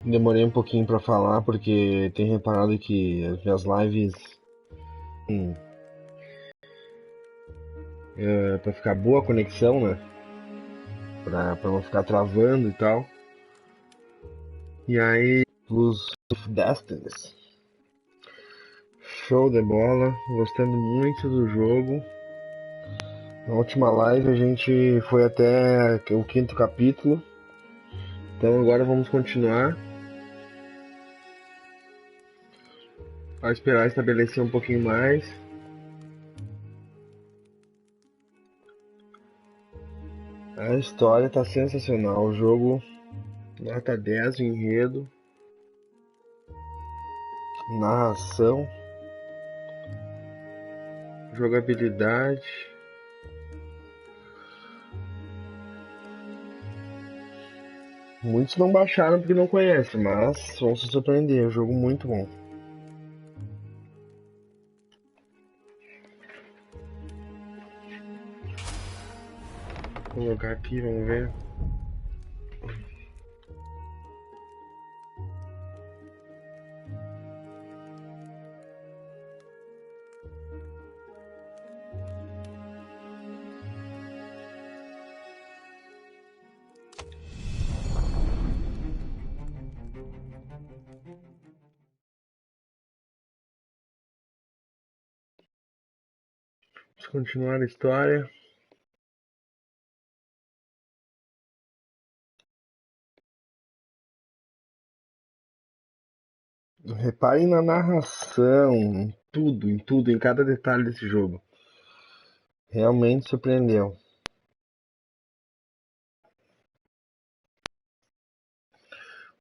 Demorei um pouquinho pra falar porque tenho reparado que as minhas lives, hum, pra ficar boa a conexão, né? Pra não ficar travando e tal. E aí, os Destinies. Show de bola, gostando muito do jogo. Na última live a gente foi até o quinto capítulo. Então agora vamos continuar. Vai esperar estabelecer um pouquinho mais. A história tá sensacional. O jogo nota 10 o enredo, narração, jogabilidade. Muitos não baixaram porque não conhecem, mas vão se surpreender. É um jogo muito bom. Vou colocar aqui, vamos ver. Vamos continuar a história. Reparem na narração, em tudo, em cada detalhe desse jogo. Realmente surpreendeu.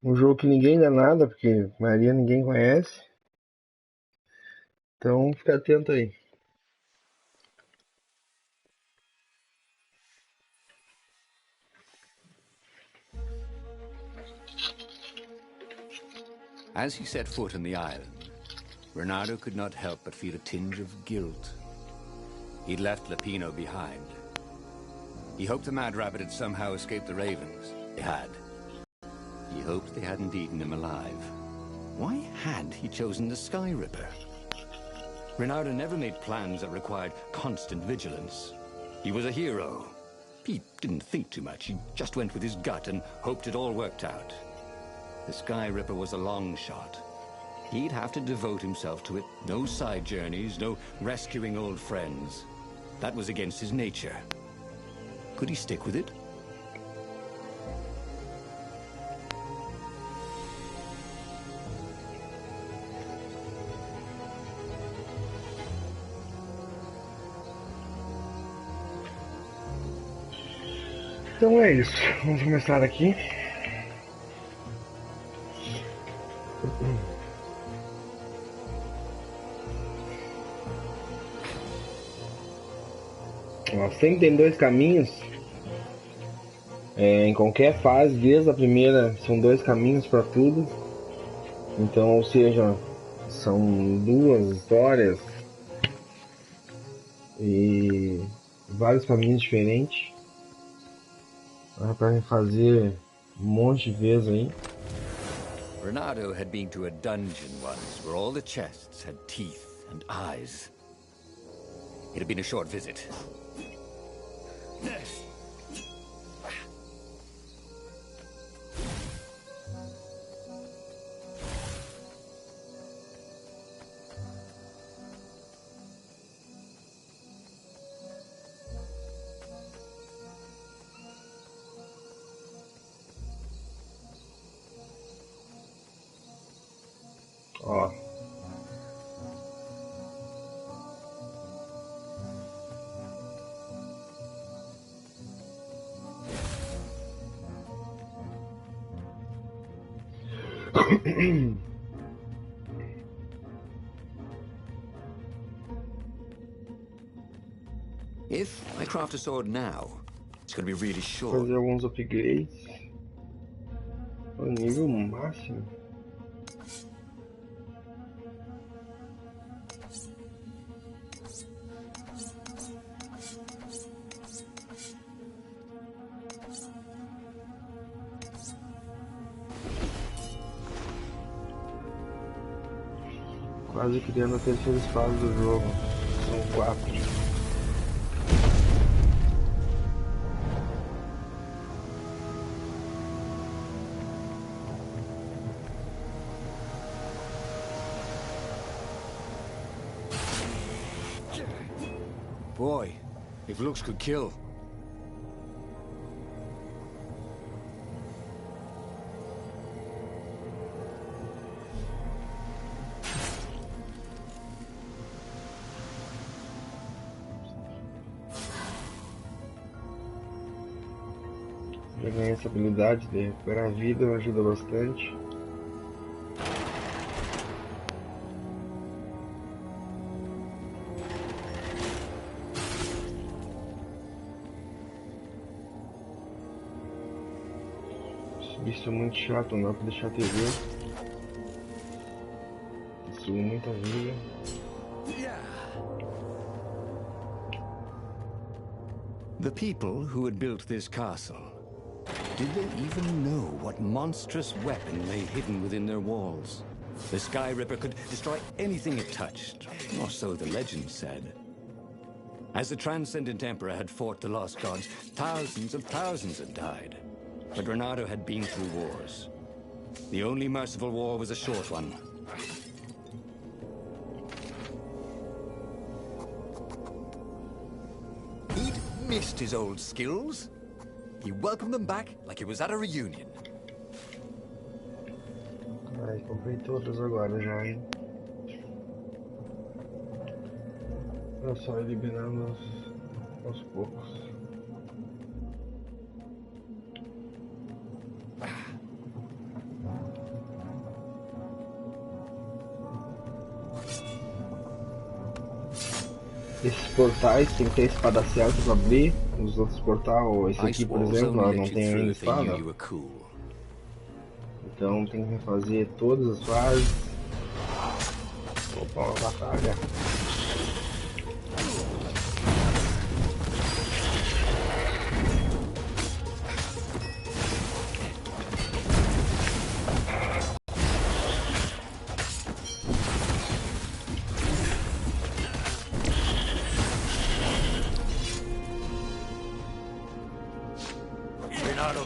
Um jogo que ninguém dá nada, porque a maioria ninguém conhece. Então fica atento aí. As he set foot on the island, Renato could not help but feel a tinge of guilt. He'd left Lapino behind. He hoped the Mad Rabbit had somehow escaped the Ravens. They had. He hoped they hadn't eaten him alive. Why had he chosen the Sky Ripper? Renato never made plans that required constant vigilance. He was a hero. He didn't think too much. He just went with his gut and hoped it all worked out. The Sky Ripper was a long shot. He'd have to devote himself to it. No side journeys, no rescuing old friends. That was against his nature. Could he stick with it? Então é isso. Vamos começar aqui. Ó, sempre tem dois caminhos. Em qualquer fase, desde a primeira, são dois caminhos para tudo. Então, ou seja, são duas histórias e vários caminhos diferentes. Dá pra fazer um monte de vezes aí. Renato had been to a dungeon once where all the chests had teeth and eyes. It had been a short visit. Ó. If I craft a sword now, it's going to be really short. Fazer alguns upgrades. O nível máximo. Quase criando a terceira espada do jogo. São 4. Boy, if looks could kill. Já ganhei essa habilidade de recuperar a vida, ajuda bastante. Esse bicho é muito chato, não dá pra deixar a TV. Suga muita vida. The people who had built this castle, did they even know what monstrous weapon lay hidden within their walls? The Sky Ripper could destroy anything it touched, or so the legend said. As the Transcendent Emperor had fought the lost gods, thousands of thousands had died. But Renato had been through wars. The only merciful war was a short one. He'd missed his old skills. He welcomed them back like he was at a reunion. Ai, comprei todas agora já, hein? É só ir liberando aos poucos. Esses portais tem que ter espada certa pra abrir. Os outros portais, esse aqui por exemplo, ela não tem ainda espada. Então tem que refazer todas as fases. Opa, uma batalha.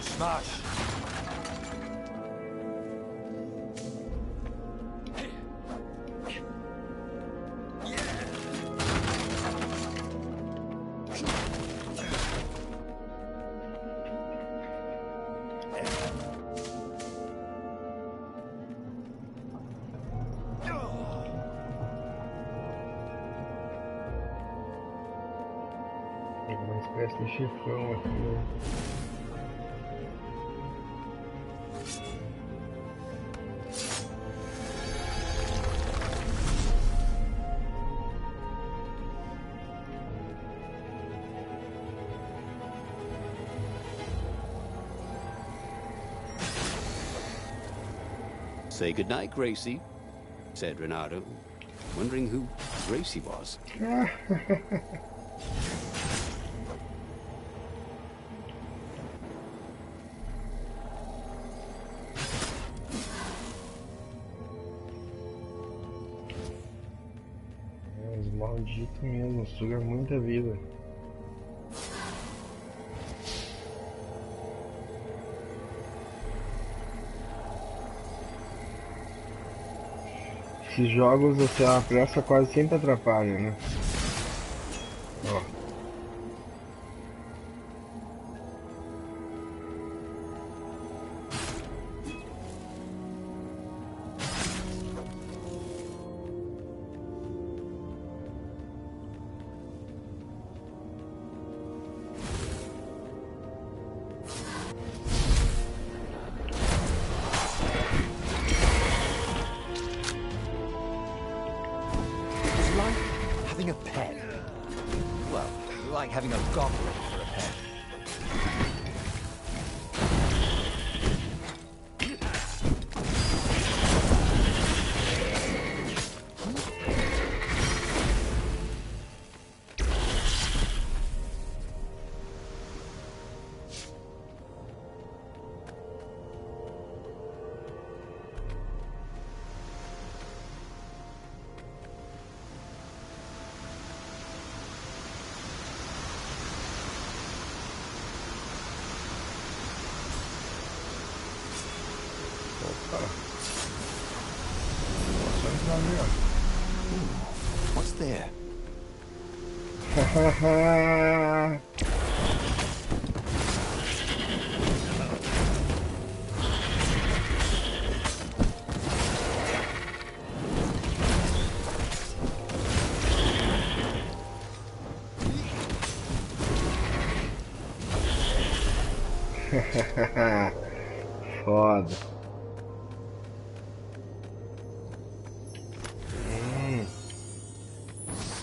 Smash! Tem uma espécie de chifrão aqui. Say goodnight, Gracie, said Renato, wondering who Gracie was. Os malditos mesmo, suga muita vida. Esses jogos, assim, a pressa quase sempre atrapalha, né? Ó. Having a pet. Well, like having a goblin for a pet. What's there? Foda.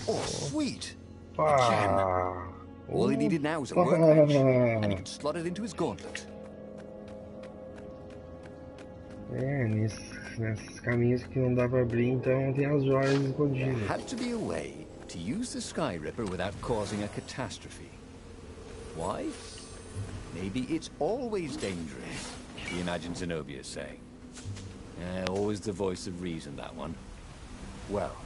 Oh, sweet! A gem. Pá. All he needed now was a workbench, and he could slot it into his gauntlet. Nesses caminhos que não dá pra abrir, então tem as joias There escondidas. had to be a way to use the Sky Ripper without causing a catastrophe. Why? Maybe it's always dangerous, he imagined Zenobia saying. Always the voice of reason, that one. Well,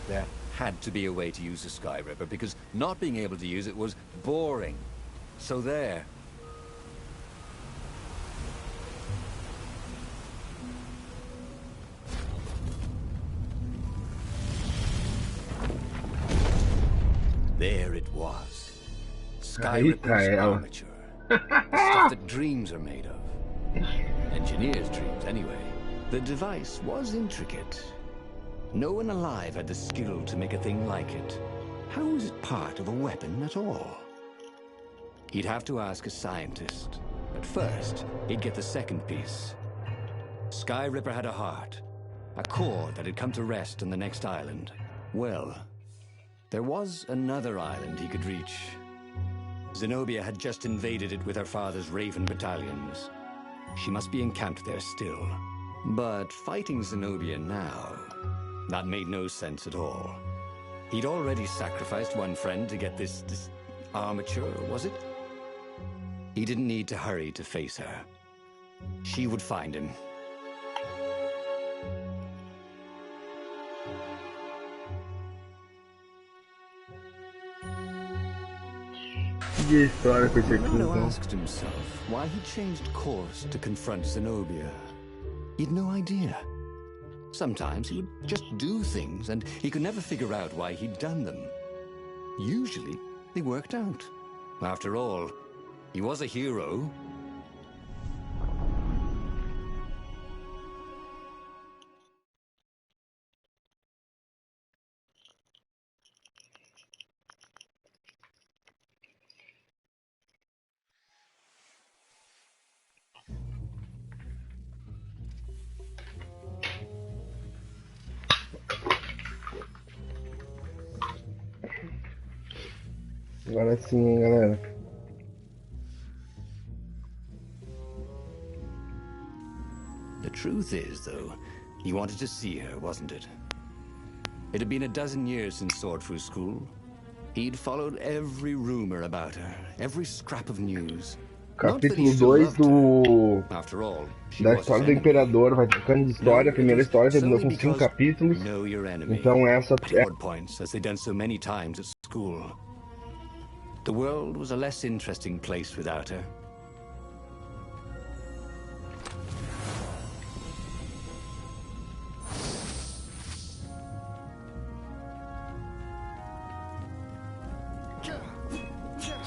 there had to be a way to use the Sky Ripper, because not being able to use it was boring. So there. There it was. Sky Ripper's armature. The stuff that dreams are made of. Engineers' dreams, anyway. The device was intricate. No one alive had the skill to make a thing like it. How was it part of a weapon at all? He'd have to ask a scientist. But first, he'd get the second piece. Sky Ripper had a heart. A core that had come to rest on the next island. Well, there was another island he could reach. Zenobia had just invaded it with her father's Raven battalions. She must be encamped there still. But fighting Zenobia now, that made no sense at all. He'd already sacrificed one friend to get this armature, was it? He didn't need to hurry to face her. She would find him. Romano asked himself why he changed course to confront Zenobia. He'd no idea. Sometimes he would just do things, and he could never figure out why he'd done them. Usually, they worked out. After all, he was a hero. Agora sim, hein, galera. The truth is, though, he wanted to see her, wasn't it? It had been a dozen years since Swordfru School. He'd followed every rumor about her, every scrap of news. Capítulo 2 do... After all, da história do Imperador. Vai trocando de história. A primeira história terminou com 5 capítulos. Então essa é... points, as they'd done so many times at school. The world was a less interesting place without her.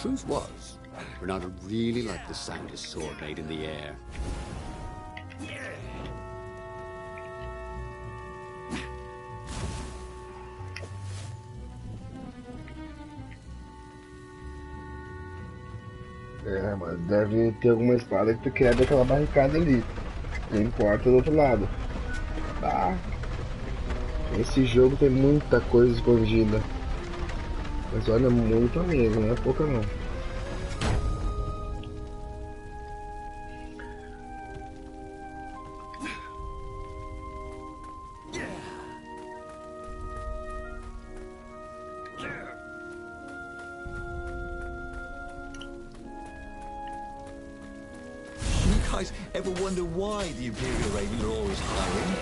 Truth was, Renato really liked the sound his sword made in the air. É, mas deve ter alguma espada que tu quebra aquela barricada ali. Tem porta do outro lado. Tá. Esse jogo tem muita coisa escondida. Mas olha, muita mesmo, não é pouca não. Ever wonder why the Imperial Ravens are always hiring?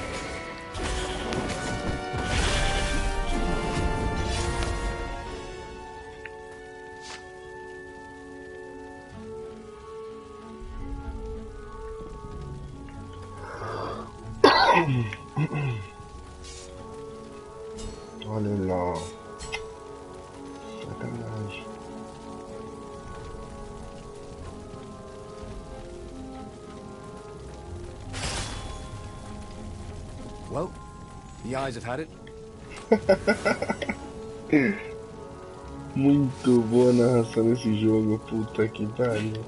Olha lá. Sacanagem. Well, the eyes have had it. Muito boa a narração nesse jogo, puta que pariu.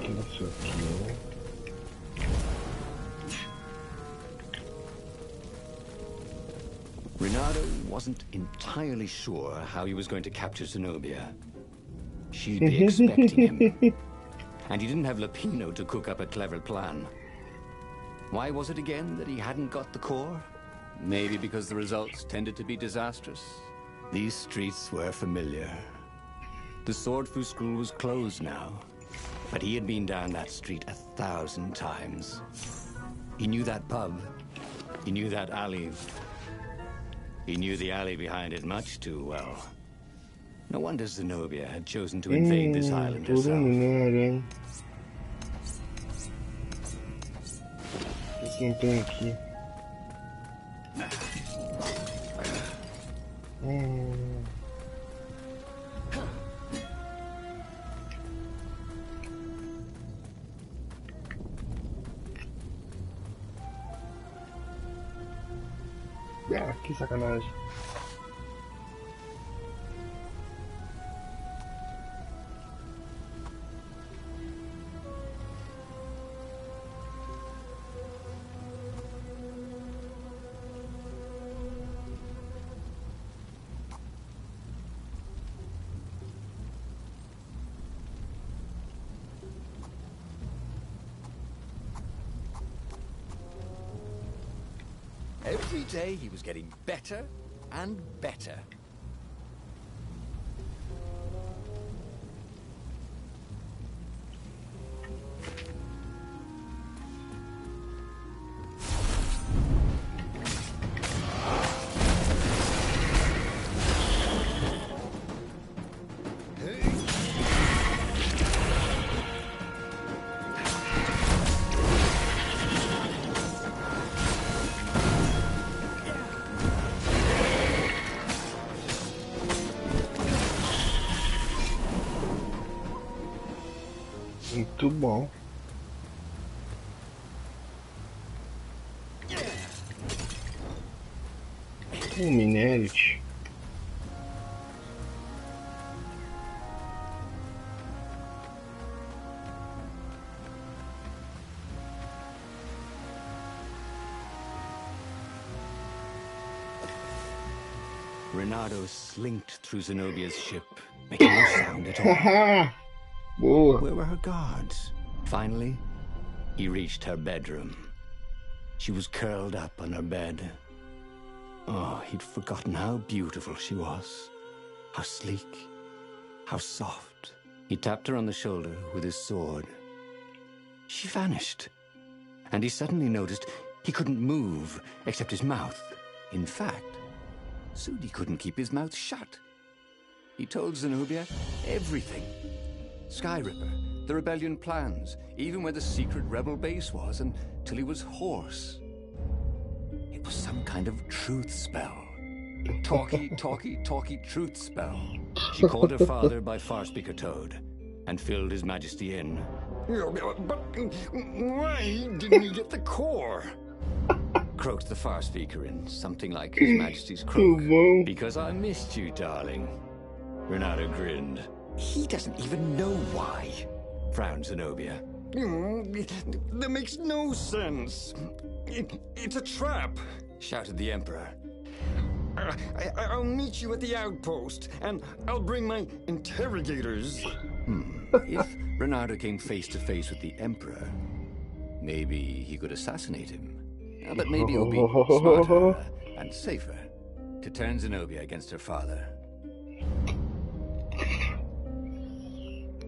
Isso aqui, Renato wasn't entirely sure how he was going to capture Zenobia. She'd be expecting him. And he didn't have Lapino to cook up a clever plan. Why was it again that he hadn't got the core? Maybe because the results tended to be disastrous. These streets were familiar. The Swordfu School was closed now, but he had been down that street 1,000 times. He knew that pub. He knew that alley. He knew the alley behind it much too well. No wonder Zenobia had chosen to invade this island herself. O que tem aqui? Ah, que sacanagem. Every day he was getting better and better. Muito bom. Minerite. Renato slinked through Zenobia's ship, making no sound at all. Haha! Boa. Where were her guards? Finally, he reached her bedroom. She was curled up on her bed. Oh, he'd forgotten how beautiful she was. How sleek. How soft. He tapped her on the shoulder with his sword. She vanished. And he suddenly noticed he couldn't move except his mouth. In fact, Sudi couldn't keep his mouth shut. He told Zenobia everything. Sky Ripper, the rebellion plans, even where the secret rebel base was, until he was hoarse. It was some kind of truth spell. Talky, talky, talky truth spell. She called her father by Farspeaker Toad and filled His Majesty in. But why didn't he get the core? Croaked the Farspeaker in something like His Majesty's croak. Because I missed you, darling. Renato grinned. He doesn't even know why, frowned Zenobia. That makes no sense. It's a trap. shouted the Emperor. I'll meet you at the outpost, and I'll bring my interrogators. If Bernardo came face to face with the Emperor, maybe he could assassinate him. But maybe it would be smarter and safer to turn Zenobia against her father.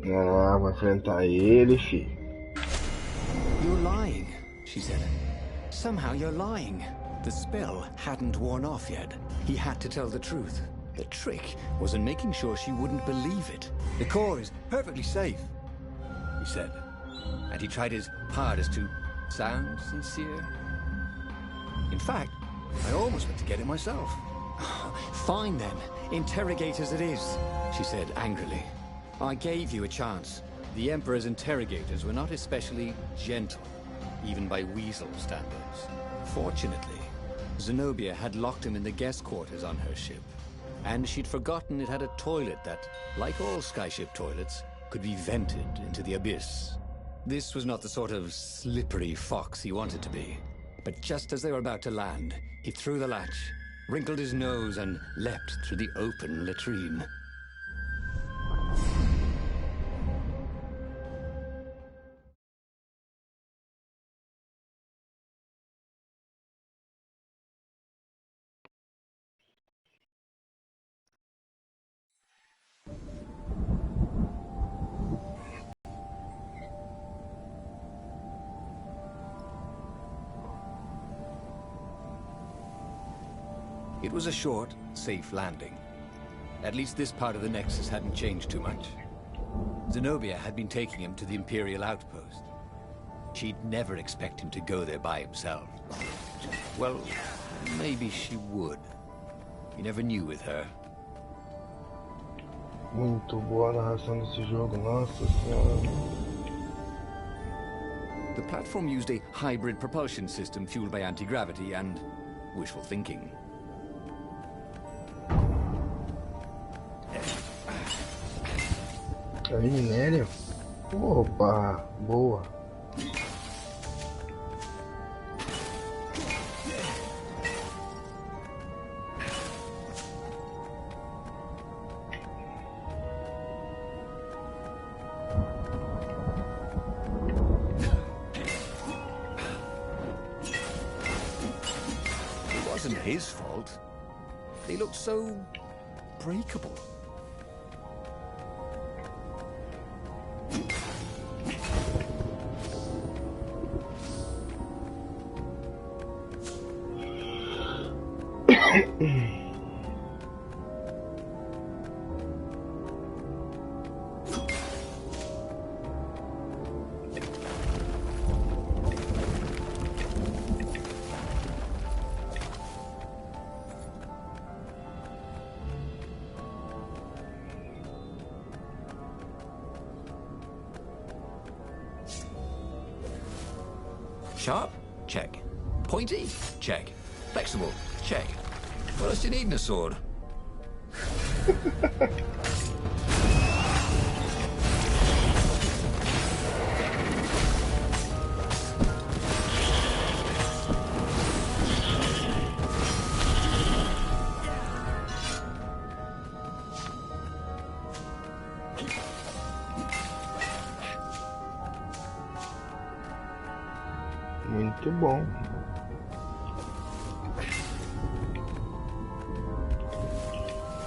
Ah, vai enfrentar ele, fi. You're lying, she said. Somehow you're lying. The spell hadn't worn off yet. He had to tell the truth. The trick was in making sure she wouldn't believe it. The core is perfectly safe, he said. And he tried his hardest to sound sincere. In fact, I almost went to get it myself. Fine then, interrogators it is, she said angrily. I gave you a chance. The Emperor's interrogators were not especially gentle, even by weasel standards. Fortunately, Zenobia had locked him in the guest quarters on her ship, and she'd forgotten it had a toilet that, like all skyship toilets, could be vented into the abyss. This was not the sort of slippery fox he wanted to be. But just as they were about to land, he threw the latch, wrinkled his nose, and leapt through the open latrine. It was a short, safe landing. At least this part of the Nexus hadn't changed too much. Zenobia had been taking him to the Imperial outpost. She'd never expect him to go there by himself. Well, maybe she would. You never knew with her. Muito boa a narração desse jogo, nossa senhora. The platform used a hybrid propulsion system fueled by anti-gravity and wishful thinking. Aí, minério? Opa, boa. It wasn't his fault. They looked so breakable. Sharp? Check. Pointy? Check. Flexible? Check. What else do you need in a sword? Muito bom.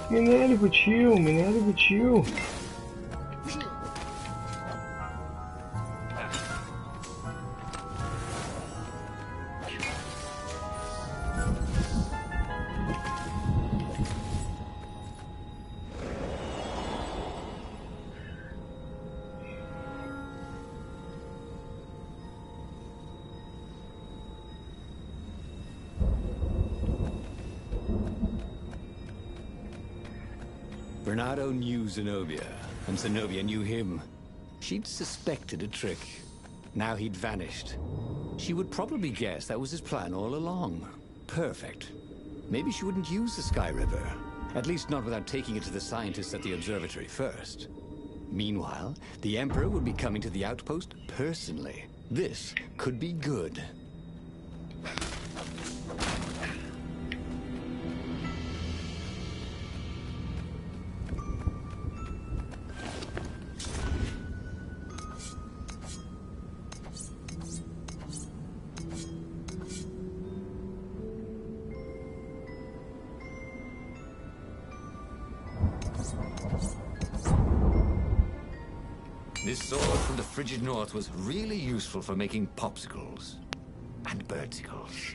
Minério pro tio, minério pro tio. Bernardo knew Zenobia, and Zenobia knew him. She'd suspected a trick. Now he'd vanished. She would probably guess that was his plan all along. Perfect. Maybe she wouldn't use the Sky River. At least not without taking it to the scientists at the observatory first. Meanwhile, the Emperor would be coming to the outpost personally. This could be good. This sword from the frigid north was really useful for making popsicles and birdsicles.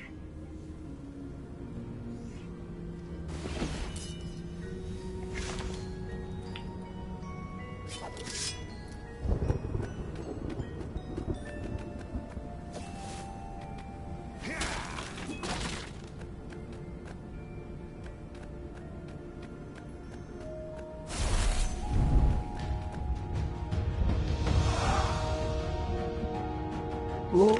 Oh. Uou.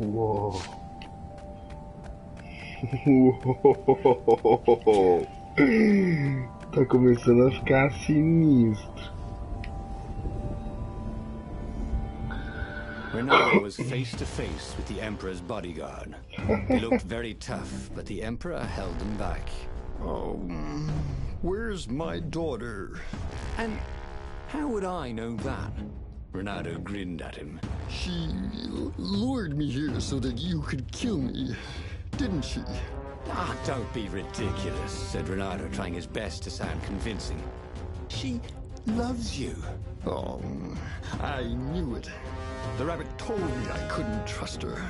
Uou. Tá começando a ficar sinistro. Renato was face to face with the Emperor's bodyguard. They looked very tough, but the Emperor held them back. Oh, where's my daughter? And how would I know that? Renato grinned at him. She lured me here so that you could kill me, didn't she? Ah, don't be ridiculous, said Renato, trying his best to sound convincing. She loves you. Oh, I knew it. The rabbit told me I couldn't trust her.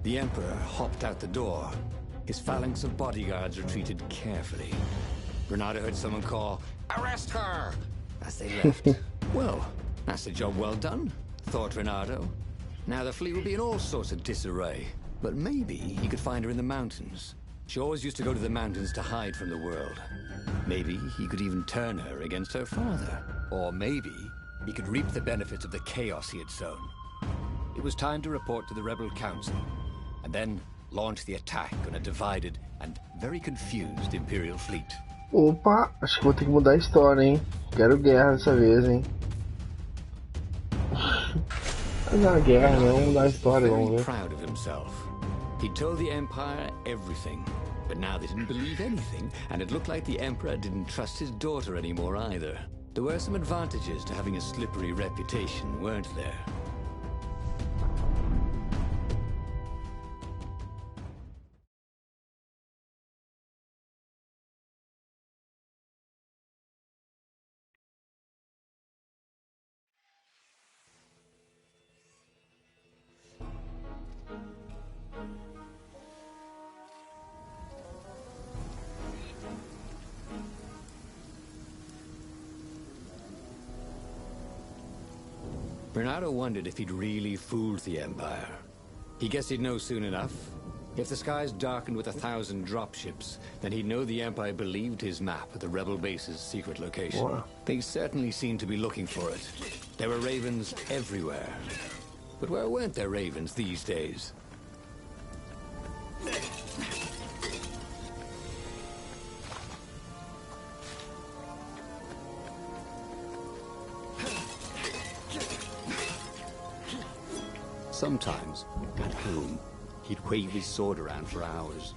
The Emperor hopped out the door. His phalanx of bodyguards retreated carefully. Renato heard someone call, "Arrest her!" as they left. Well, that's a job well done, thought Renato. Now the fleet will be in all sorts of disarray. But maybe he could find her in the mountains. She always used to go to the mountains to hide from the world. Maybe he could even turn her against her father. Or maybe he could reap the benefits of the chaos he had sown. It was time to report to the Rebel Council, and then launch the attack on a divided and very confused Imperial fleet. Opa, acho que vou ter que mudar a história, hein? Quero guerra dessa vez, hein? Não é guerra, não, mudar a história, vamos ver. Proud of himself. He told the Empire everything, but now they didn't believe anything, and it looked like the Emperor didn't trust his daughter anymore either. There were some advantages to having a slippery reputation, weren't there? Renato wondered if he'd really fooled the Empire. He guessed he'd know soon enough. If the skies darkened with 1,000 dropships, then he'd know the Empire believed his map of the rebel base's secret location. Wow. They certainly seemed to be looking for it. There were ravens everywhere. But where weren't there ravens these days? Sometimes, at home, he'd wave his sword around for hours.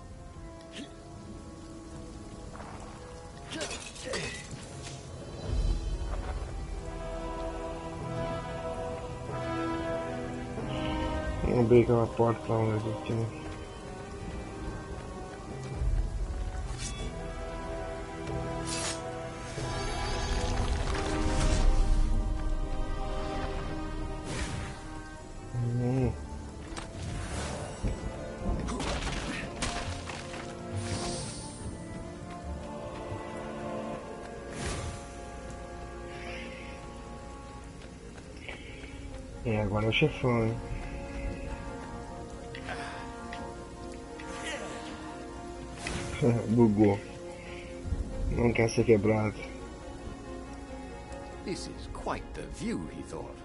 Vamos abrir aquela porta lá onde eu tinha. Agora é o chefão, hein? Bugou. Não quer ser quebrado. This is quite the view, he thought.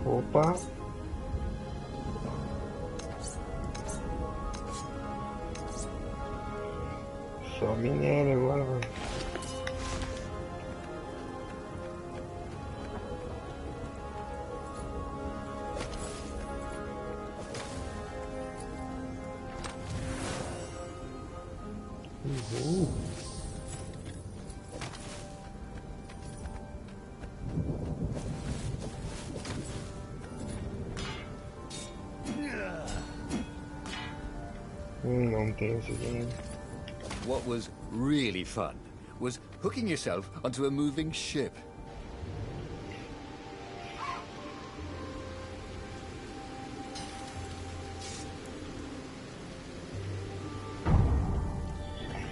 Opa. Só minério agora, mano. Não tem isso aqui. What was really fun was hooking yourself onto a moving ship.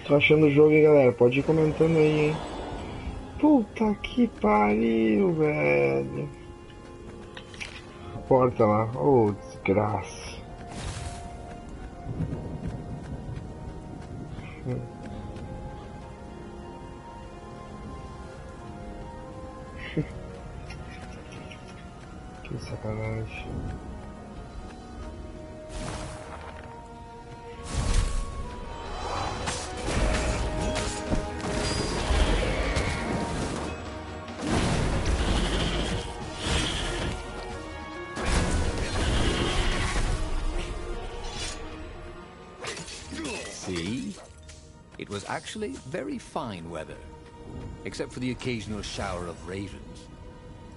Tô achando o jogo aí, galera. Pode ir comentando aí, hein. Puta que pariu, velho. Porta lá. Oh, desgraça. Que sacanagem. See? It was actually very fine weather, except for the occasional shower of ravens.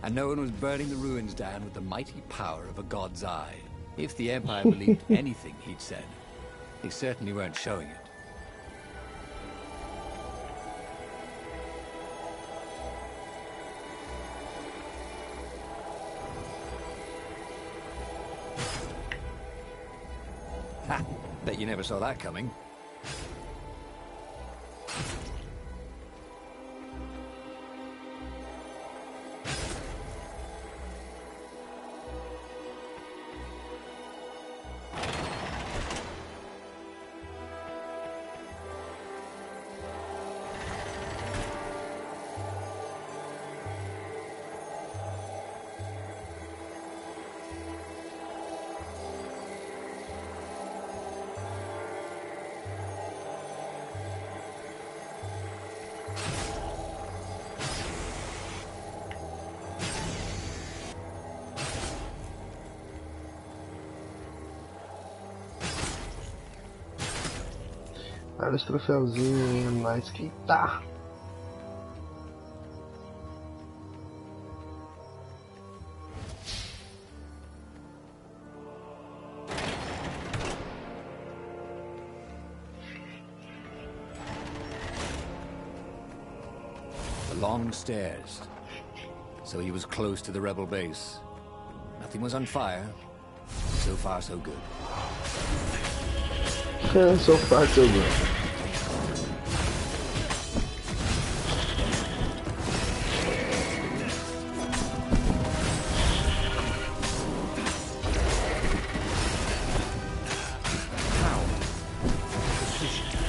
And no one was burning the ruins down with the mighty power of a god's eye. If the Empire believed anything he'd said, they certainly weren't showing it. Ha! Bet you never saw that coming. Vários troféuzinhos, mas que tá. The long stairs. So he was close to the rebel base. Nothing was on fire. So far, so good. So far, so good.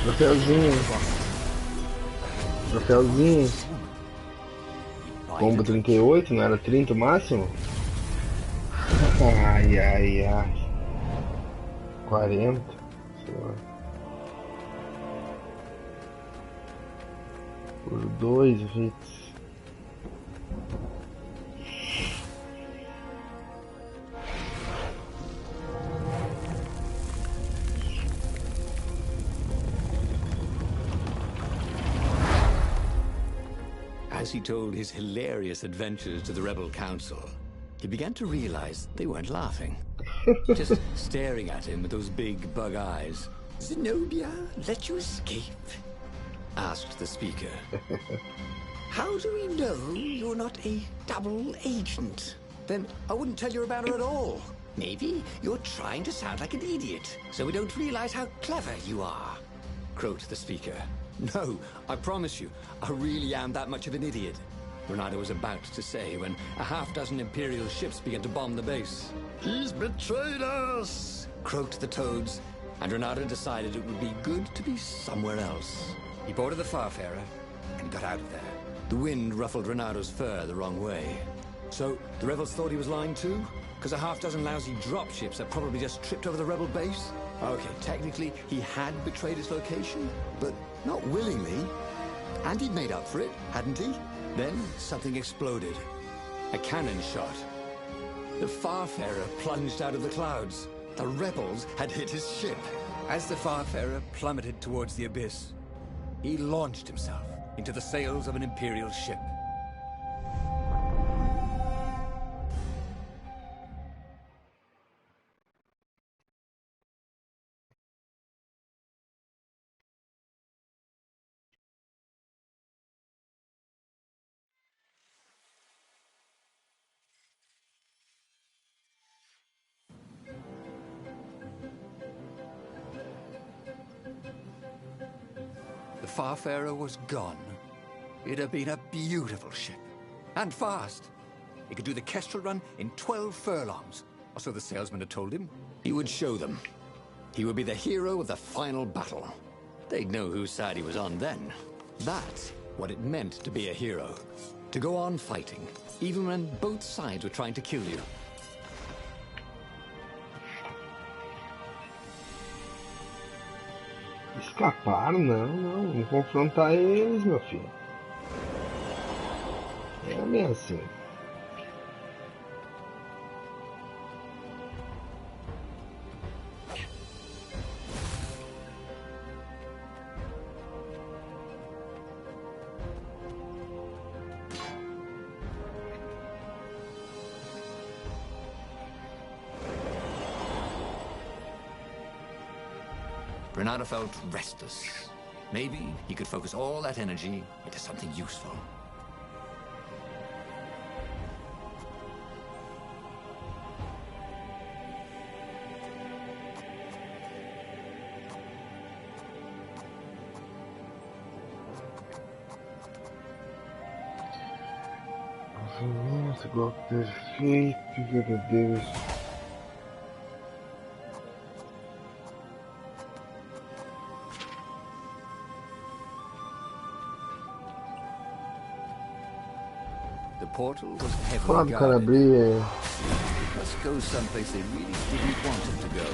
Troféuzinho. Troféuzinho. Combo 38, não era 30 o máximo? Ai, ai, ai. 40. Sei lá. Por 2 hits. As he told his hilarious adventures to the rebel council, he began to realize they weren't laughing. Just staring at him with those big bug eyes. Zenobia let you escape? Asked the speaker. How do we know you're not a double agent? Then I wouldn't tell you about her at all. Maybe you're trying to sound like an idiot, so we don't realize how clever you are. Croaked the speaker. No, I promise you, I really am that much of an idiot. Renato was about to say when a half-dozen Imperial ships began to bomb the base. He's betrayed us! Croaked the toads, and Renato decided it would be good to be somewhere else. He boarded the Farfarer and got out of there. The wind ruffled Renato's fur the wrong way. So, the rebels thought he was lying too? Because a half-dozen lousy dropships had probably just tripped over the rebel base? Okay, technically, he had betrayed its location, but not willingly. And he'd made up for it, hadn't he? Then, something exploded. A cannon shot. The Farfarer plunged out of the clouds. The rebels had hit his ship. As the Farfarer plummeted towards the abyss, he launched himself into the sails of an Imperial ship. The Farfarer was gone. It had been a beautiful ship. And fast. It could do the Kestrel run in 12 furlongs. Or so the salesman had told him. He would show them. He would be the hero of the final battle. They'd know whose side he was on then. That's what it meant to be a hero. To go on fighting, even when both sides were trying to kill you. Escaparam? Não, não. Vamos confrontar eles, meu filho. É mesmo assim. Bernardo felt restless. Maybe he could focus all that energy into something useful. Nossa, golpe perfeito, verdadeiro. The portal was heavily Fala do cara guarded. abrir. Must go someplace they really didn't want him to go.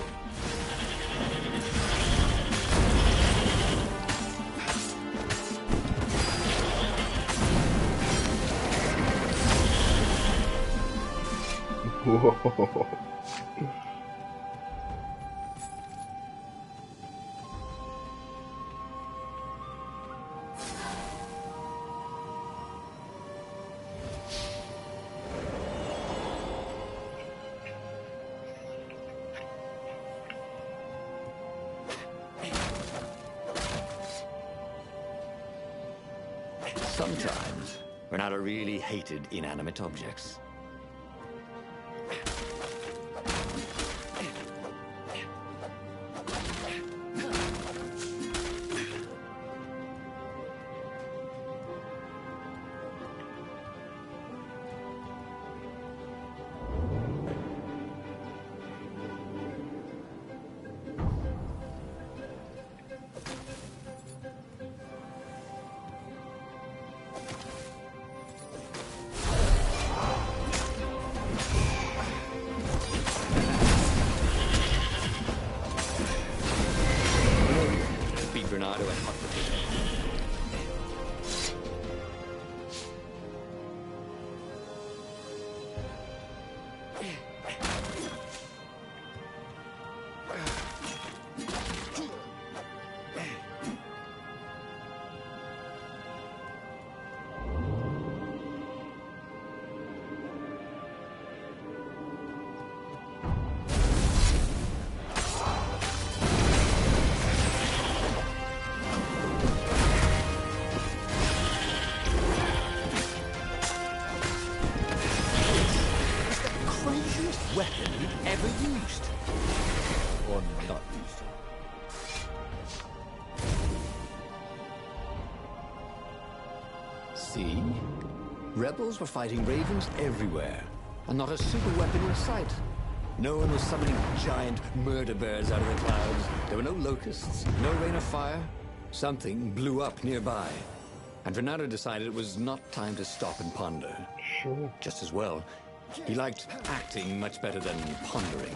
Sometimes, Bernardo really hated inanimate objects. Bernardo and hot potato. Weapon ever used. Or not used. See? Rebels were fighting ravens everywhere, and not a super weapon in sight. No one was summoning giant murder bears out of the clouds. There were no locusts, no rain of fire. Something blew up nearby. And Renato decided it was not time to stop and ponder. Show. Just as well, he liked acting much better than pondering.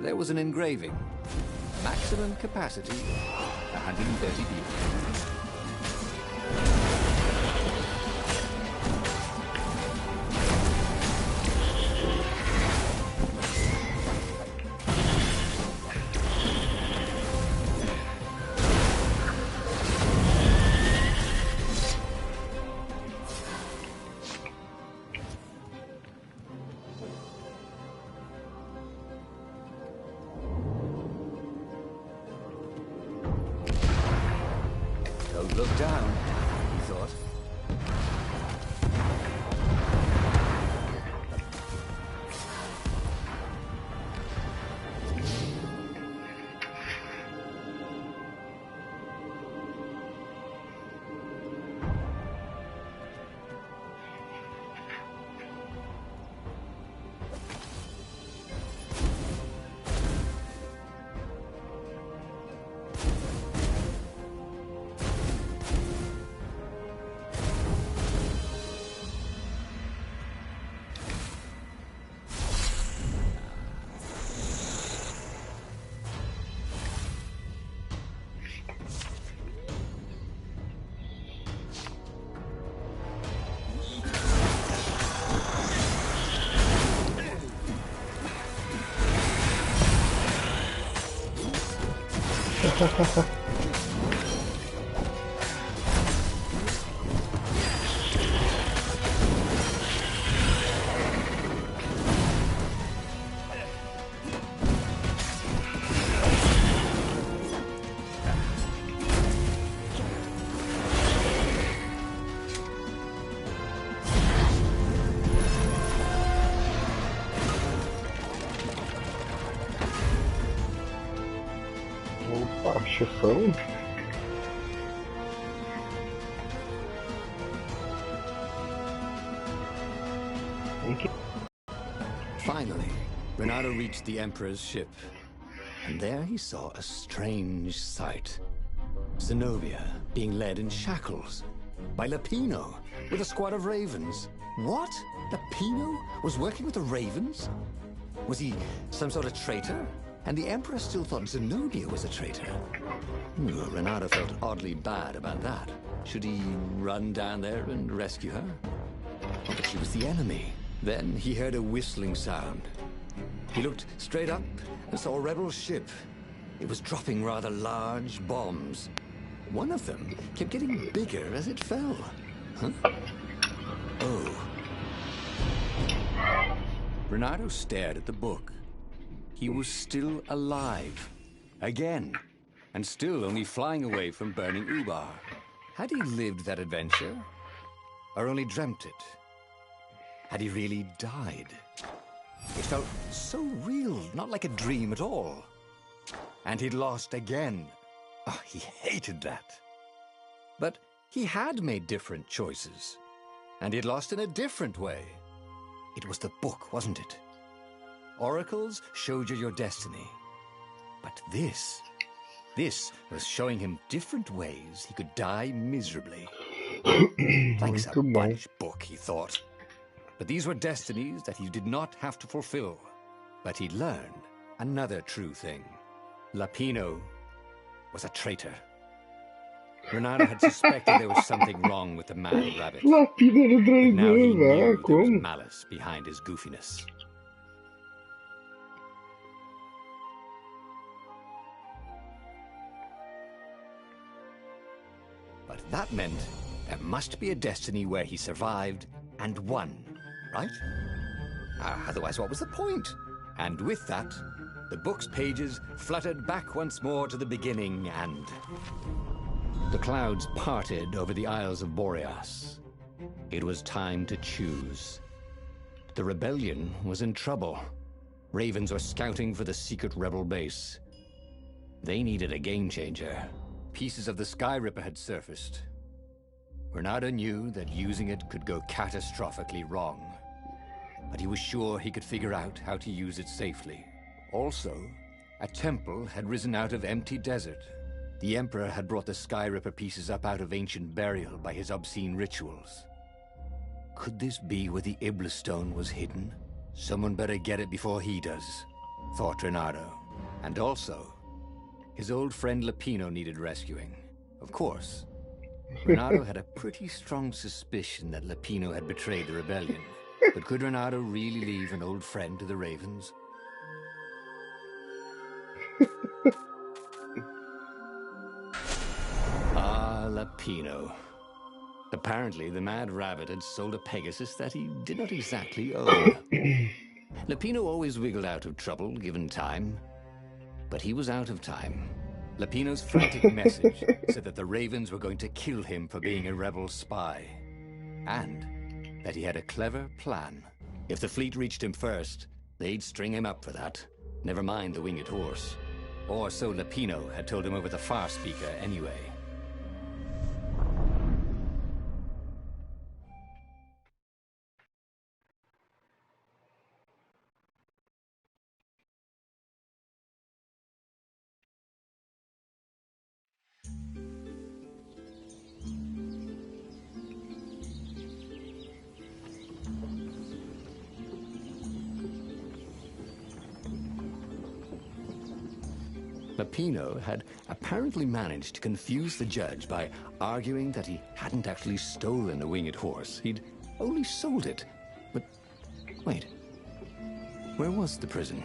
There was an engraving. Maximum capacity, 130 people. Don't look down, he thought. Opa, chefão. Finally, Renato reached the Emperor's ship, and there he saw a strange sight. Zenobia being led in shackles by Lapino with a squad of ravens. What? Lapino was working with the ravens? Was he some sort of traitor? And the Emperor still thought Zenobia was a traitor. Renato felt oddly bad about that. Should he run down there and rescue her? Oh, but she was the enemy. Then he heard a whistling sound. He looked straight up and saw a rebel ship. It was dropping rather large bombs. One of them kept getting bigger as it fell. Huh? Oh. Renato stared at the book. He was still alive. Again. And still only flying away from burning Ubar. Had he lived that adventure? Or only dreamt it? Had he really died? It felt so real, not like a dream at all. And he'd lost again. Oh, he hated that. But he had made different choices. And he'd lost in a different way. It was the book, wasn't it? Oracles showed you your destiny. But this was showing him different ways he could die miserably. Thanks a bunch book, he thought. But these were destinies that he did not have to fulfill. But he'd learned another true thing. Lapino was a traitor. Renato had suspected there was something wrong with the mad rabbit. Lapino do Now he dragão, knew there was como? malice behind his goofiness. But that meant There must be a Destiny where he survived and won, right? Otherwise, what was the point? And with that, the book's pages fluttered back once more to the beginning, and the clouds parted over the Isles of Boreas. It was time to choose. The rebellion was in trouble. Ravens were scouting for the secret rebel base. They needed a game changer. Pieces of the Sky Ripper had surfaced. Renato knew that using it could go catastrophically wrong, but he was sure he could figure out how to use it safely. Also, a temple had risen out of empty desert. The Emperor had brought the Sky Ripper pieces up out of ancient burial by his obscene rituals. Could this be where the Iblis stone was hidden? Someone better get it before he does, thought Renato. And also, his old friend Lapino needed rescuing. Of course, Renato had a pretty strong suspicion that Lapino had betrayed the rebellion. But could Renato really leave an old friend to the Ravens? Lapino. Apparently, the Mad Rabbit had sold a Pegasus that he did not exactly own. Lapino always wiggled out of trouble, given time. But he was out of time. Lapino's frantic message said that the Ravens were going to kill him for being a rebel spy. And that he had a clever plan. If the fleet reached him first, they'd string him up for that. Never mind the winged horse. Or so Lapino had told him over the far speaker anyway. Lapino had apparently managed to confuse the judge by arguing that he hadn't actually stolen the winged horse. He'd only sold it. But wait, where was the prison?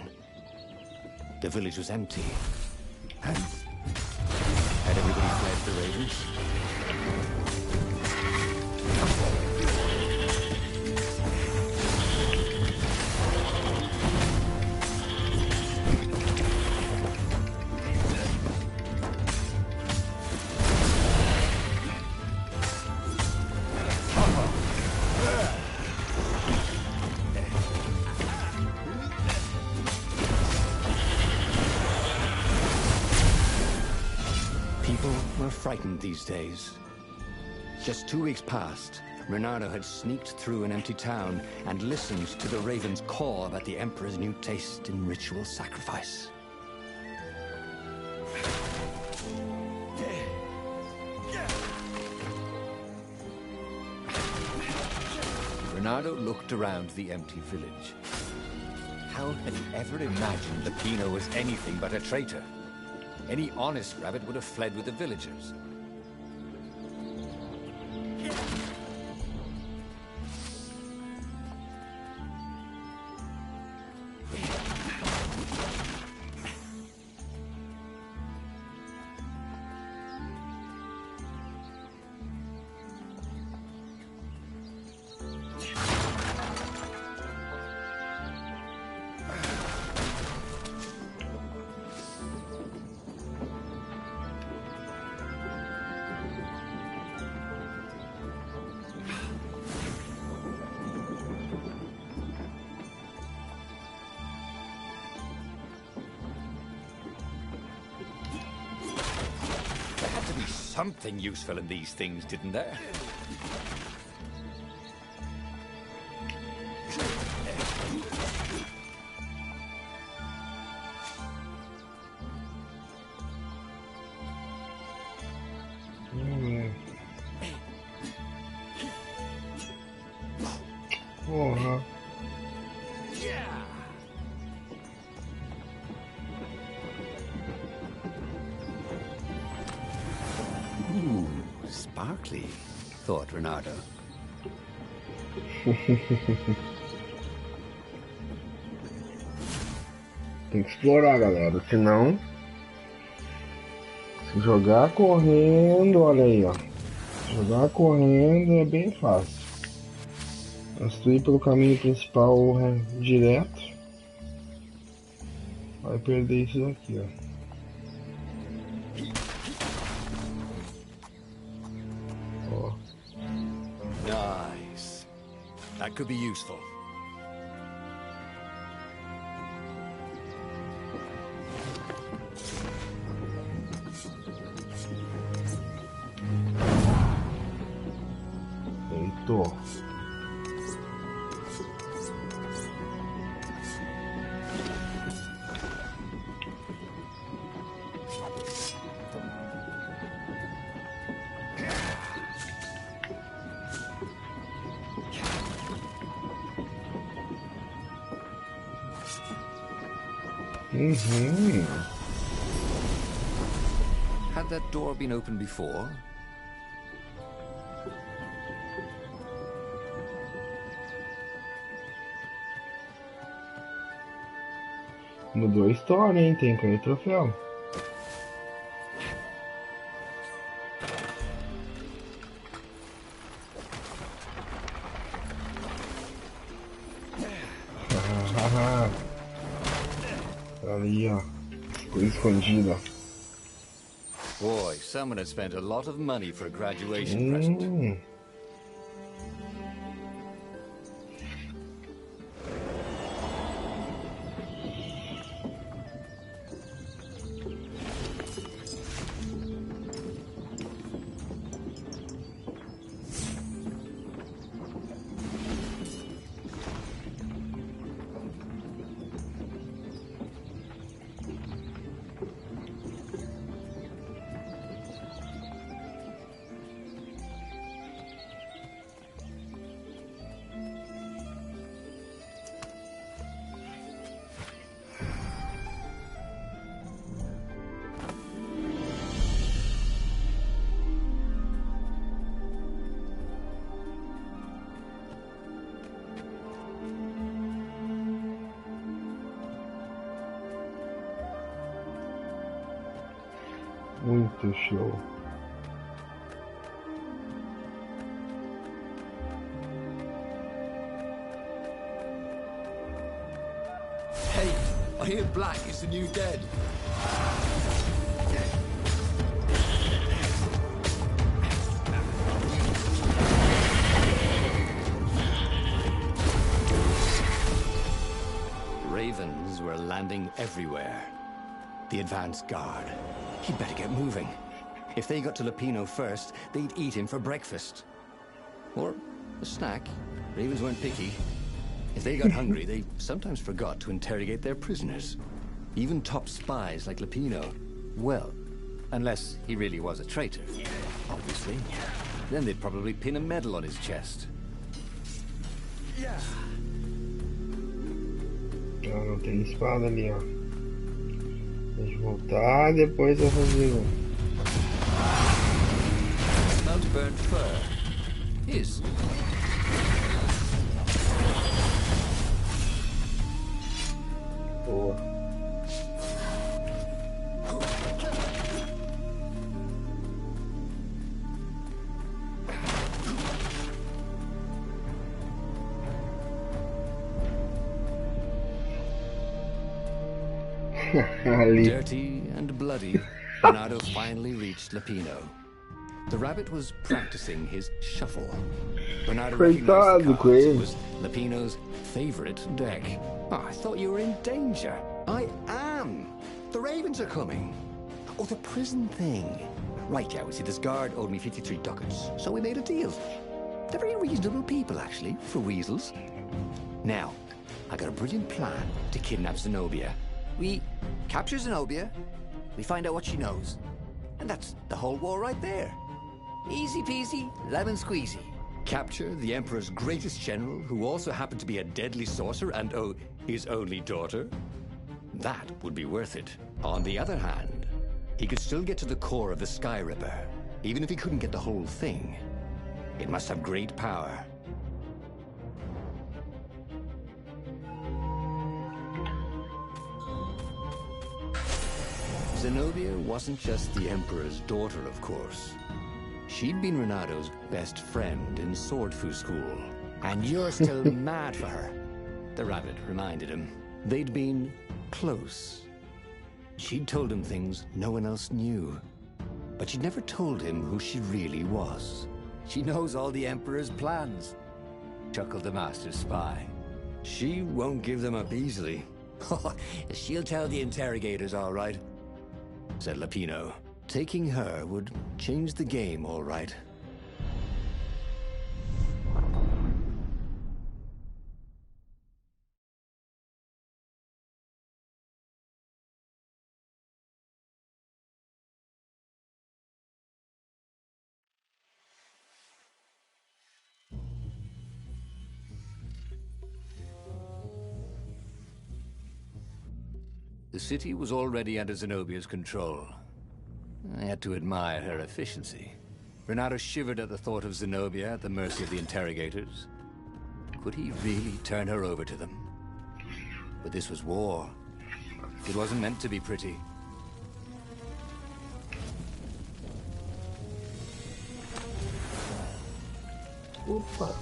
The village was empty. Had everybody fled the Ravens? Frightened these days. Just 2 weeks past, Renato had sneaked through an empty town and listened to the Ravens call about the Emperor's new taste in ritual sacrifice. Renato looked around the empty village. How had he ever imagined Lapino was anything but a traitor? Any honest rabbit would have fled with the villagers. Something useful in these things, didn't there? Porra. Sparkly, thought Renato. Tem que explorar, galera. Senão, se jogar correndo, olha aí, ó. Jogar correndo é bem fácil. Mas tu ir pelo caminho principal direto, vai perder isso daqui, ó. Ó. Nice. That could be useful. Deitou. Had that door been opened before? Mudou a história, hein? Tem que ir troféu. Ali, ó. Coisa escondida. Boy, someone has spent a lot of money for a graduation present. Muito show. Hey, I hear black is the new dead. Ravens were landing everywhere. The advance guard. He'd better get moving. If they got to Lupino first, they'd eat him for breakfast. Or a snack. Ravens weren't picky. If they got hungry, they sometimes forgot to interrogate their prisoners. Even top spies like Lupino. Well, unless he really was a traitor, obviously. Then they'd probably pin a medal on his chest. Não tem espada ali, ó. Deixa eu voltar, depois eu vou fazer um. Smells burnt fur. His. Boa. Ali. Dirty and bloody, Bernardo finally reached Lupino. The rabbit was practicing his shuffle. Bernardo recognized the cards. It was Lupino's favorite deck. Oh, I thought you were in danger. I am. The ravens are coming. Oh, the prison thing. Right, yeah, we see this guard owed me 53 ducats, so we made a deal. They're very reasonable people, actually, for weasels. Now, I got a brilliant plan to kidnap Zenobia. We capture Zenobia, we find out what she knows, and that's the whole war right there. Easy peasy, lemon squeezy. Capture the Emperor's greatest general, who also happened to be a deadly sorcerer and, oh, his only daughter. That would be worth it. On the other hand, he could still get to the core of the Sky Ripper, even if he couldn't get the whole thing. It must have great power. Zenobia wasn't just the Emperor's daughter, of course. She'd been Renado's best friend in Swordfu school. And you're still mad for her. The rabbit reminded him. They'd been close. She'd told him things no one else knew. But she'd never told him who she really was. She knows all the Emperor's plans, chuckled the Master Spy. She won't give them up easily. She'll tell the interrogators, all right, said Lapino. Taking her would change the game, all right. The city was already under Zenobia's control. I had to admire her efficiency. Renato shivered at the thought of Zenobia at the mercy of the interrogators. Could he really turn her over to them? But this was war. It wasn't meant to be pretty. Opa.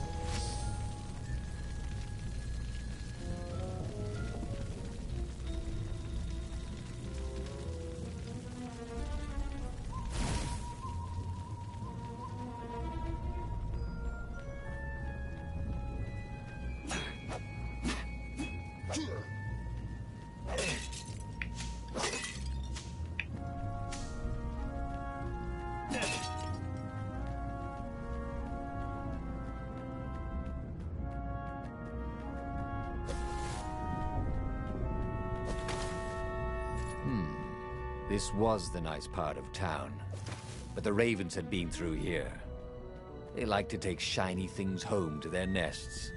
This was the nice part of town, but the ravens had been through here. They like to take shiny things home to their nests.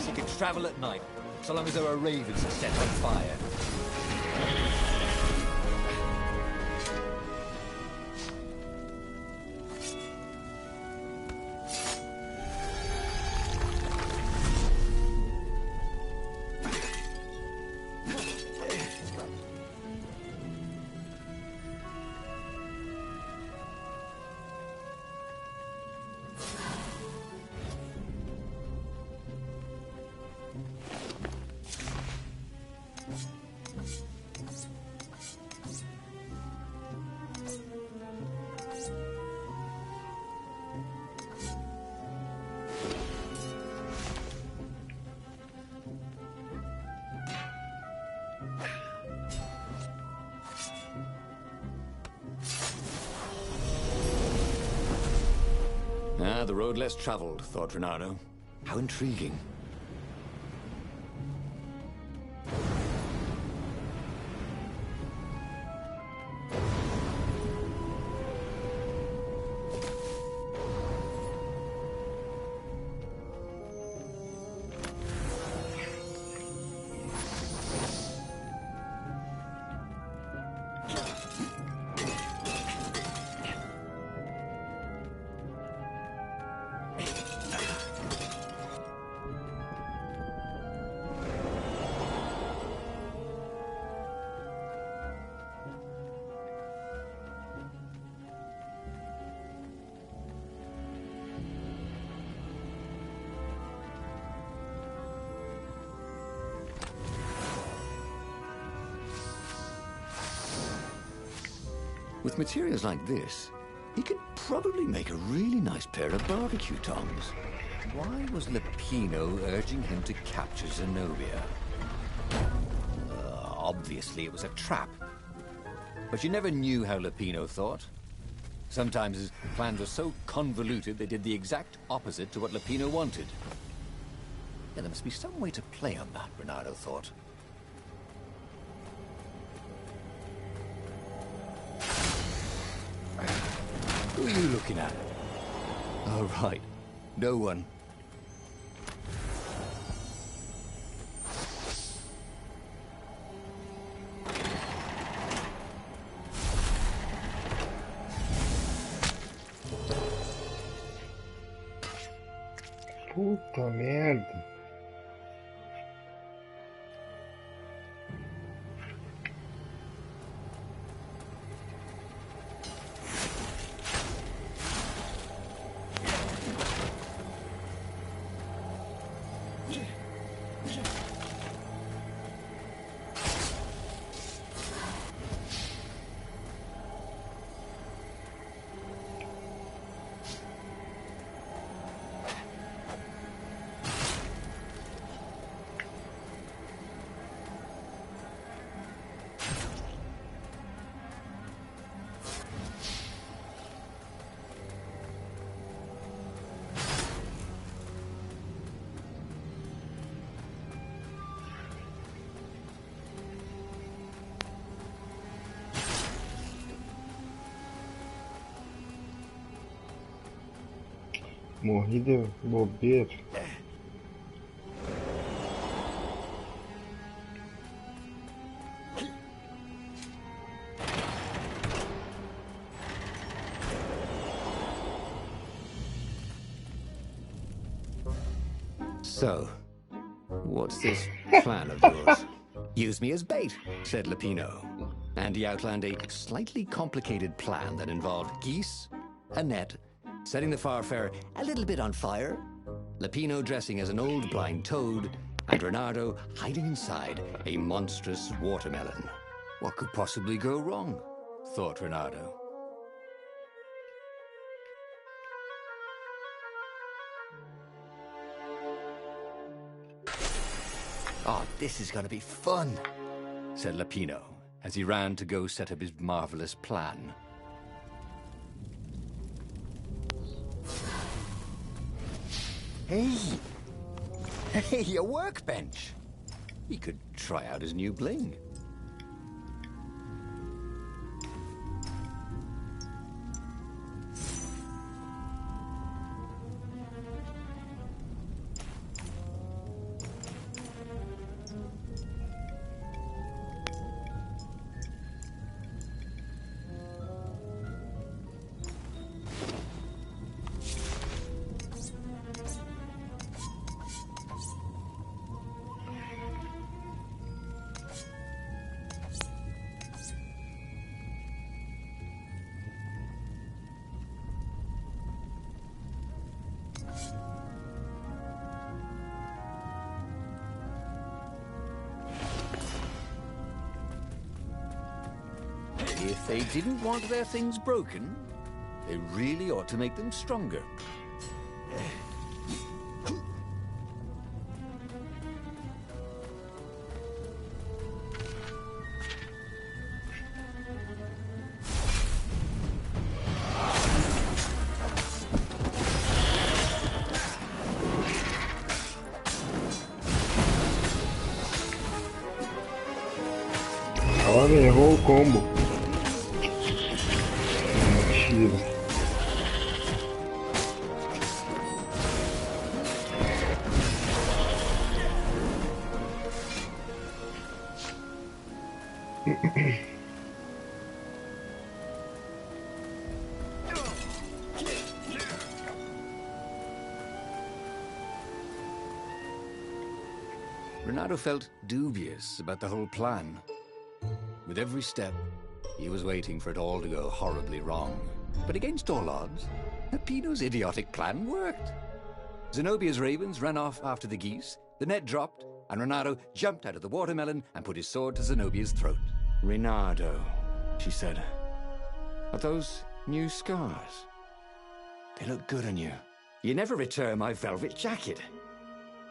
He could travel at night, so long as there were ravens set on fire. The road less traveled, thought Renato. How intriguing. With materials like this, he could probably make a really nice pair of barbecue tongs. Why was Lapino urging him to capture Zenobia? Obviously it was a trap. But you never knew how Lapino thought. Sometimes his plans were so convoluted they did the exact opposite to what Lapino wanted. Yeah, there must be some way to play on that, Renato thought. Who are you looking at? Oh, right. No one. Puta merda. Morri de bobeira. So, what's this plan of yours? Use me as bait, said Lupino. And he outlined a slightly complicated plan that involved geese, a net, setting the Farfarer a little bit on fire, Lupino dressing as an old blind toad, and Reynardo hiding inside a monstrous watermelon. What could possibly go wrong? Thought Reynardo. Oh, this is gonna be fun, said Lupino, as he ran to go set up his marvelous plan. Hey! Hey, a workbench! He could try out his new bling. If they didn't want their things broken, they really ought to make them stronger. Olha, errou o combo. Mentira. Reynardo felt dubious about the whole plan. With every step, he was waiting for it all to go horribly wrong. But against all odds, Lupino's idiotic plan worked. Zenobia's ravens ran off after the geese, the net dropped, and Reynardo jumped out of the watermelon and put his sword to Zenobia's throat. "Reynardo," she said, "are those new scars? They look good on you. You never returned my velvet jacket.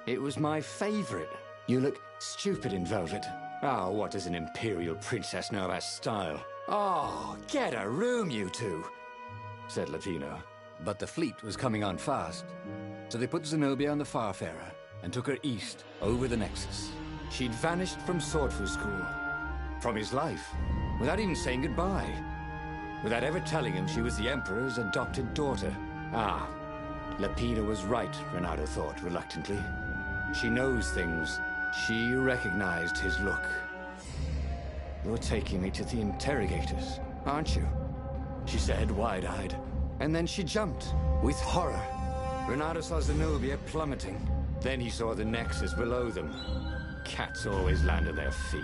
It was my favorite. You look stupid in velvet. Oh, what does an imperial princess know about style? Oh, get a room, you two," said Lupino. But the fleet was coming on fast, so they put Zenobia on the Farfarer and took her east over the Nexus. She'd vanished from Swordfu School, from his life, without even saying goodbye, without ever telling him she was the Emperor's adopted daughter. Ah, Lupino was right, Reynardo thought reluctantly. She knows things. She recognized his look. "You're taking me to the interrogators, aren't you?" she said, wide-eyed. And then she jumped, with horror, Renato saw Zenobia plummeting. Then he saw the Nexus below them. Cats always land on their feet.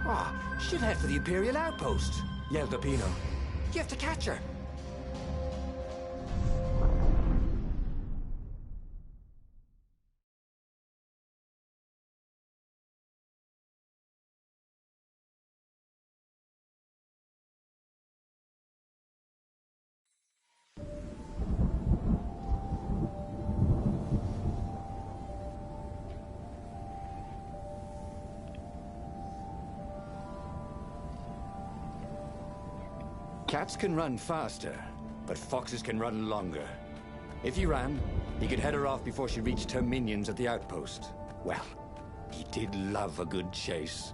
Ah, she'll head for the Imperial outpost, yelled Lapino. You have to catch her. Cats can run faster, but foxes can run longer. If he ran, he could head her off before she reached her minions at the outpost. Well, he did love a good chase.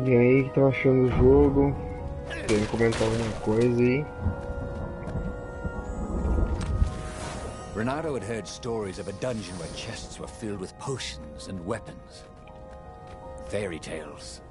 E aí, que tá achando o jogo? Querem comentar alguma coisa aí? Renato had heard stories of a dungeon where chests were filled with potions and weapons. Fairy tales.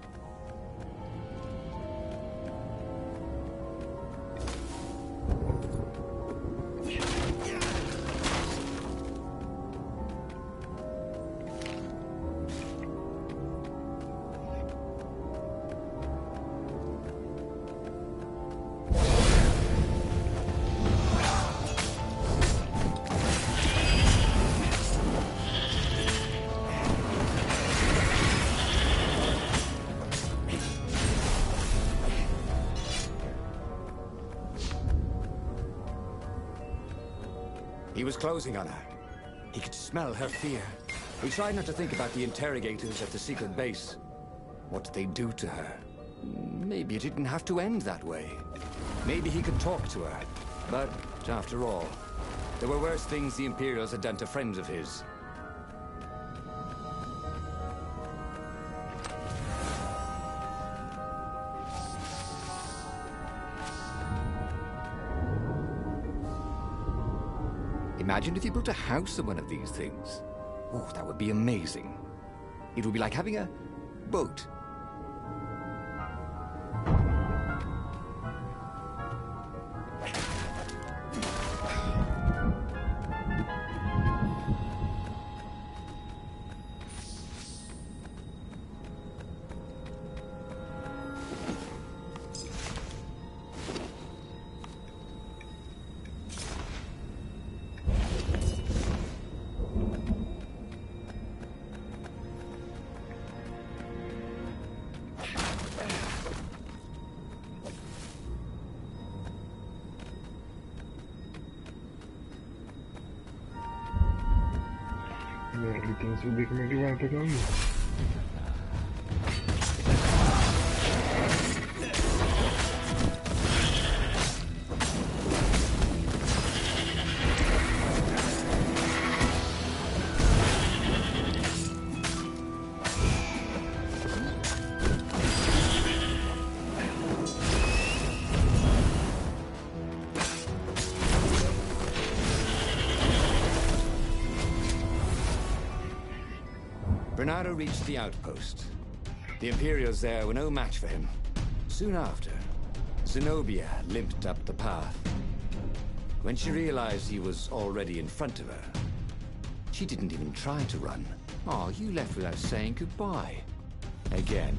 He was closing on her. He could smell her fear. He tried not to think about the interrogators at the secret base. What did they do to her? Maybe it didn't have to end that way. Maybe he could talk to her. But, after all, there were worse things the Imperials had done to friends of his. Imagine if you built a house of one of these things. Oh, that would be amazing. It would be like having a boat. Ele tem que subir como é que vai pegar isso. Renato reached the outpost. The Imperials there were no match for him. Soon after, Zenobia limped up the path. When she realized he was already in front of her, she didn't even try to run. Oh, you left without saying goodbye. Again,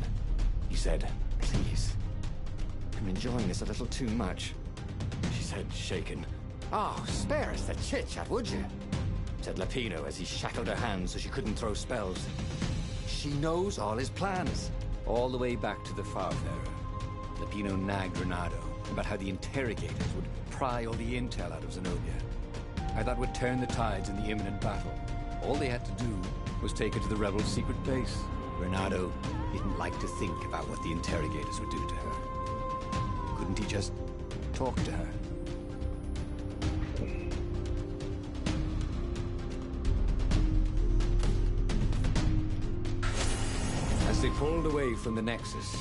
he said, please. I'm enjoying this a little too much. She said, shaken. Oh, spare us the chit-chat, would you? Said Lapino as he shackled her hands so she couldn't throw spells. She knows all his plans. All the way back to the Farfarer, Lapino nagged Renato about how the interrogators would pry all the intel out of Zenobia. How that would turn the tides in the imminent battle. All they had to do was take her to the rebels' secret base. Renato didn't like to think about what the interrogators would do to her. Couldn't he just talk to her? As they pulled away from the Nexus,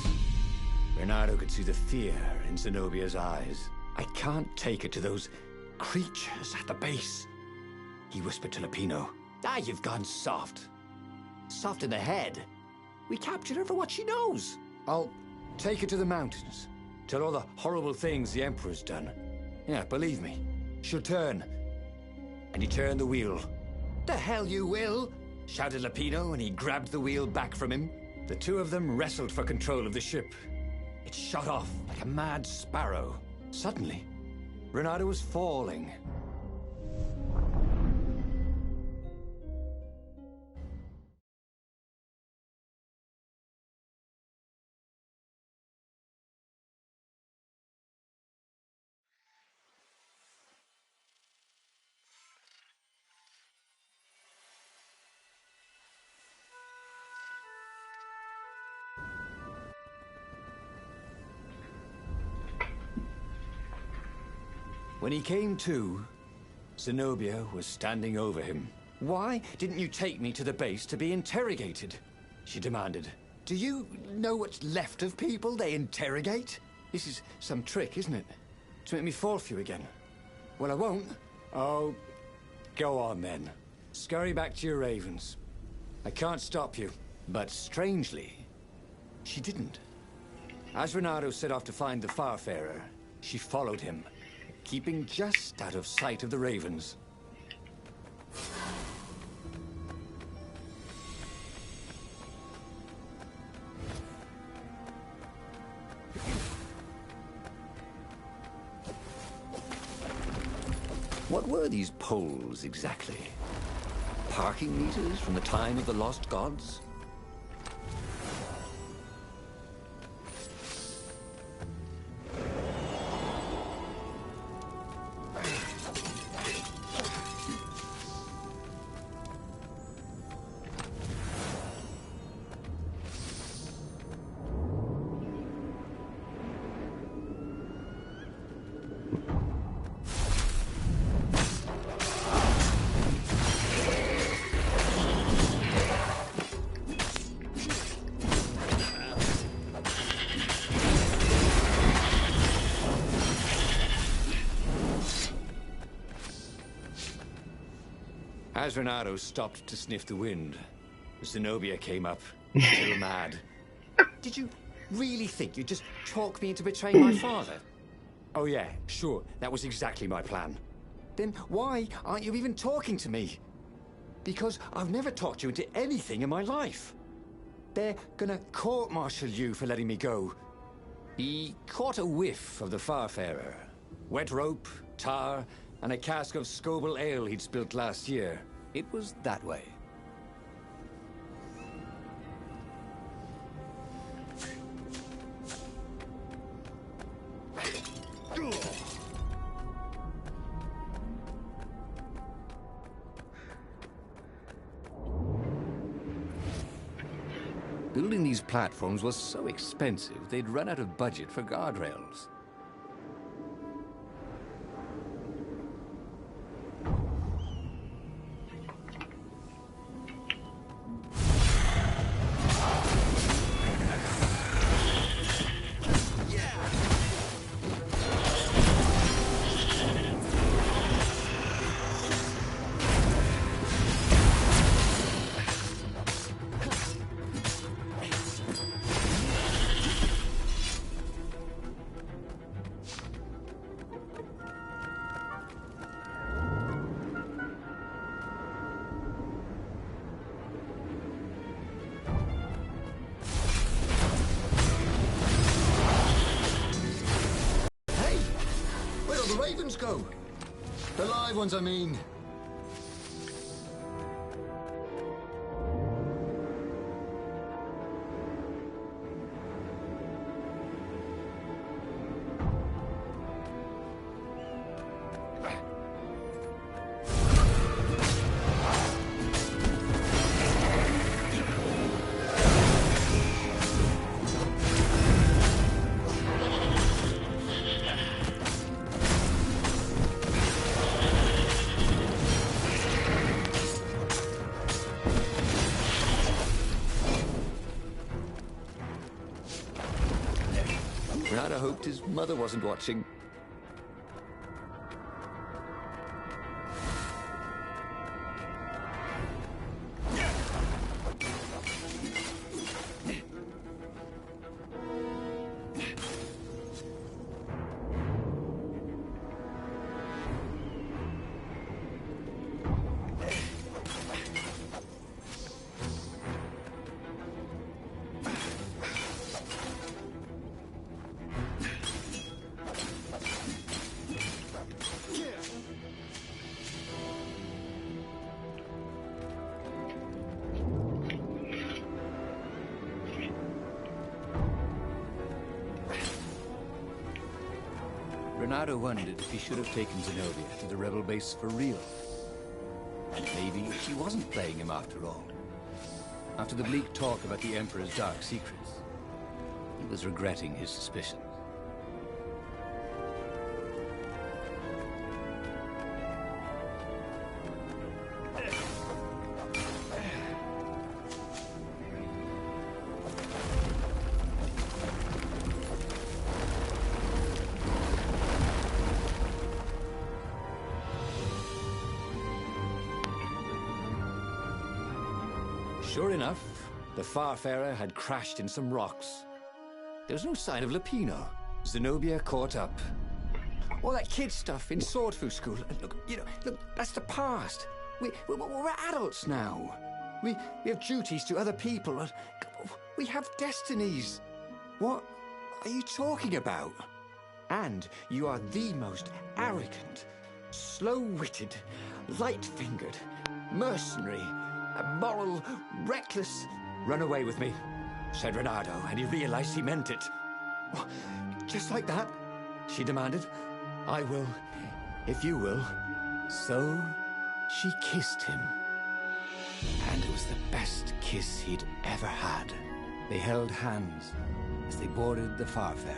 Renato could see the fear in Zenobia's eyes. I can't take her to those creatures at the base, he whispered to Lupino. Ah, you've gone soft. Soft in the head. We captured her for what she knows. I'll take her to the mountains. Tell all the horrible things the Emperor's done. Yeah, believe me, she'll turn. And he turned the wheel. The hell you will, shouted Lupino, and he grabbed the wheel back from him. The two of them wrestled for control of the ship. It shot off like a mad sparrow. Suddenly, Renato was falling. When he came to, Zenobia was standing over him. Why didn't you take me to the base to be interrogated? She demanded. Do you know what's left of people they interrogate? This is some trick, isn't it? To make me fall for you again. Well, I won't. Oh, go on then. Scurry back to your ravens. I can't stop you. But strangely, she didn't. As Renato set off to find the Farfarer, she followed him, keeping just out of sight of the ravens. What were these poles exactly? Parking meters from the time of the lost gods? As Renato stopped to sniff the wind, Zenobia came up, still mad. Did you really think you'd just talk me into betraying my father? Oh yeah, sure, that was exactly my plan. Then why aren't you even talking to me? Because I've never talked you into anything in my life. They're gonna court-martial you for letting me go. He caught a whiff of the Farfarer. Wet rope, tar, and a cask of Scobel ale he'd spilt last year. It was that way. Building these platforms was so expensive, they'd run out of budget for guardrails. Go. The live ones, I mean. Renato hoped his mother wasn't watching. Renato wondered if he should have taken Zenobia to the rebel base for real. Maybe she wasn't playing him after all. After the bleak talk about the Emperor's dark secrets, he was regretting his suspicions. Sure enough, the Farfarer had crashed in some rocks. There was no sign of Lupino. Zenobia caught up. All that kid stuff in Swordfu School. Look, that's the past. We're adults now. We have duties to other people. We have destinies. What are you talking about? And you are the most arrogant, slow-witted, light-fingered, mercenary, immoral, reckless. Run away with me, said Renato, and he realized he meant it. Just like that, she demanded. I will, if you will. So she kissed him. And it was the best kiss he'd ever had. They held hands as they boarded the Farfarer.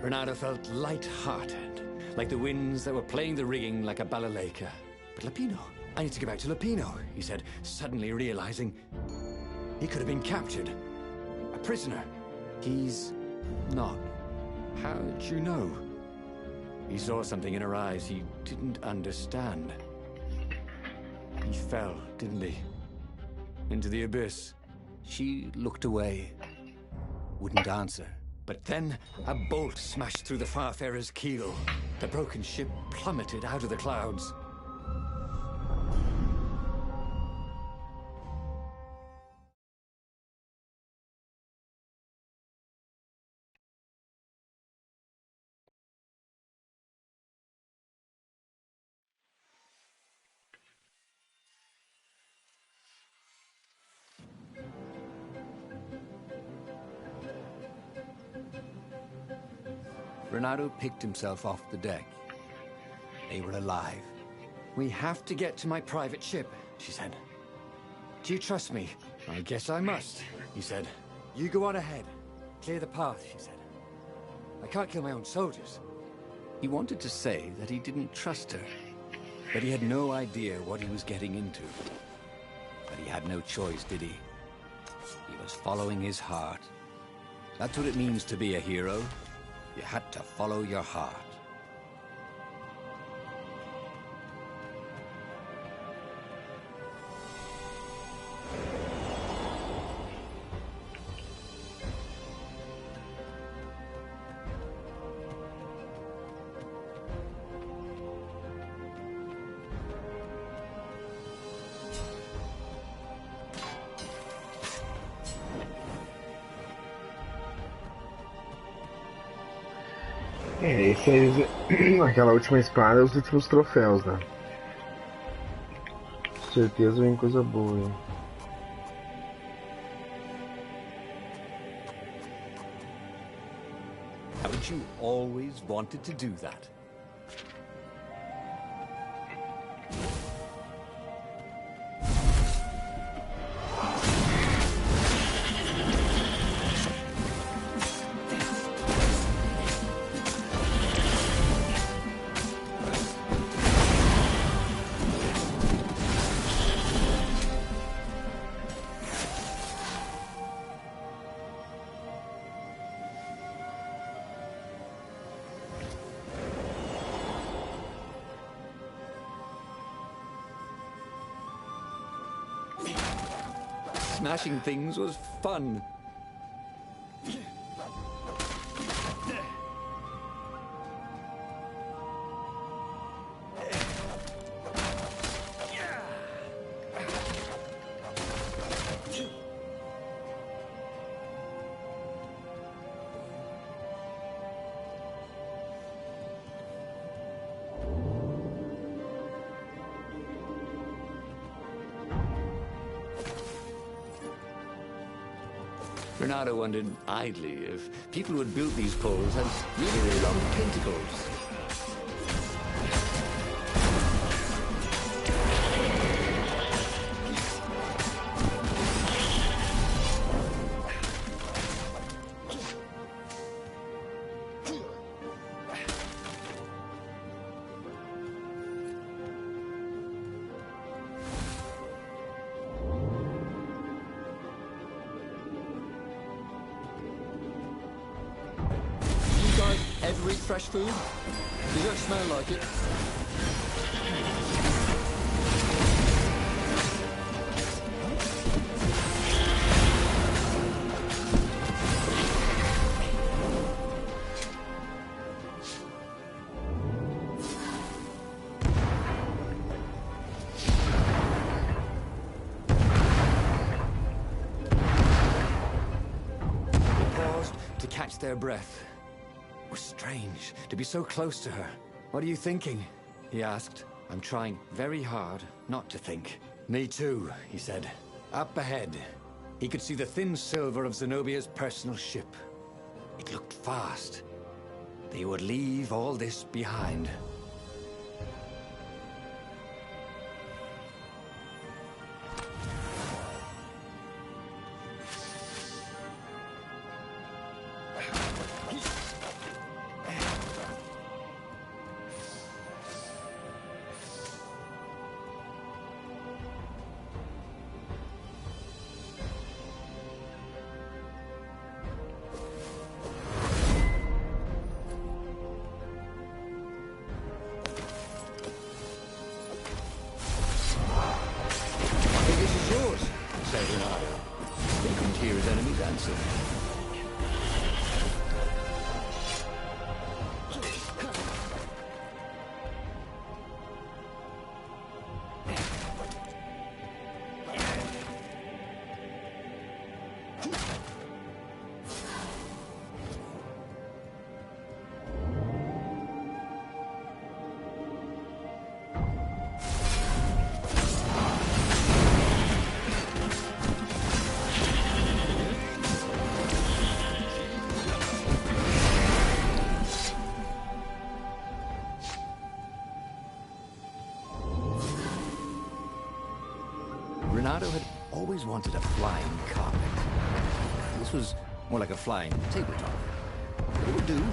Renato felt light-hearted, like the winds that were playing the rigging like a balalaika. But Lupino, I need to get back to Lupino, he said, suddenly realizing he could have been captured. A prisoner. He's not. How'd you know? He saw something in her eyes he didn't understand. He fell, didn't he? Into the abyss. She looked away, wouldn't answer. But then a bolt smashed through the Farfarer's keel. The broken ship plummeted out of the clouds. Renato picked himself off the deck. They were alive. We have to get to my private ship, she said. Do you trust me? I guess I must, he said. You go on ahead. Clear the path, she said. I can't kill my own soldiers. He wanted to say that he didn't trust her, but he had no idea what he was getting into. But he had no choice, did he? He was following his heart. That's what it means to be a hero. You had to follow your heart. Esse aí, aquela última espada é os últimos troféus, né? Com certeza vem coisa boa, hein? Haven't you always wanted to do that? smashing things was fun. Renato wondered idly if people who had built these poles had really long tentacles. Ever eat fresh food? Does it smell like it? They paused to catch their breath. It was strange to be so close to her. What are you thinking? He asked. I'm trying very hard not to think. Me too, he said. Up ahead, he could see the thin silver of Zenobia's personal ship. It looked fast. They would leave all this behind. They couldn't hear his enemy's answer. Renato had always wanted a flying carpet. This was more like a flying tabletop. But it would do.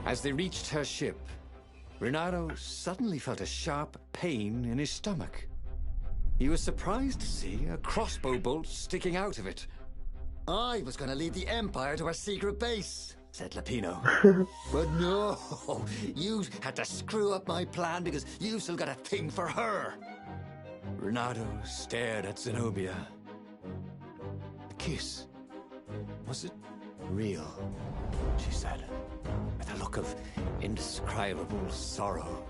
As they reached her ship, Renato suddenly felt a sharp pain in his stomach. He was surprised to see a crossbow bolt sticking out of it. I was going to lead the Empire to a secret base, said Lapino. But no, you had to screw up my plan because you've still got a thing for her. Renato stared at Zenobia. kiss. Was it real? She said, with a look of indescribable sorrow.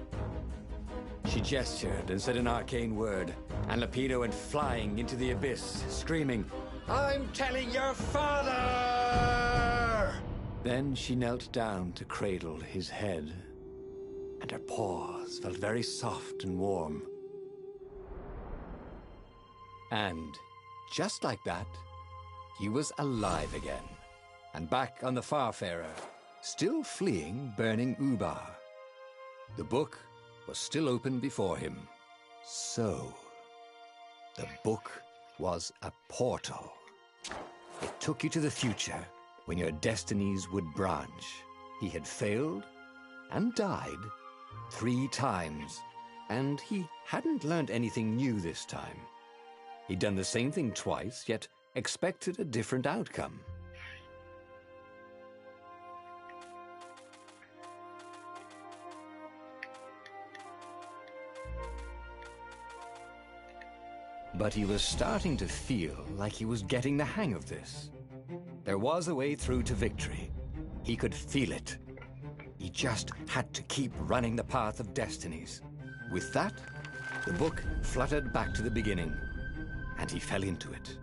She gestured and said an arcane word, and Lapino went flying into the abyss, screaming, "I'm telling your father!" Then she knelt down to cradle his head, and her paws felt very soft and warm. And just like that, he was alive again, and back on the Farfarer, still fleeing burning Ubar. The book was still open before him. So, the book was a portal. It took you to the future, when your destinies would branch. He had failed and died 3 times, and he hadn't learned anything new this time. He'd done the same thing twice, yet expected a different outcome. But he was starting to feel like he was getting the hang of this. There was a way through to victory. He could feel it. He just had to keep running the path of destinies. With that, the book fluttered back to the beginning, and he fell into it.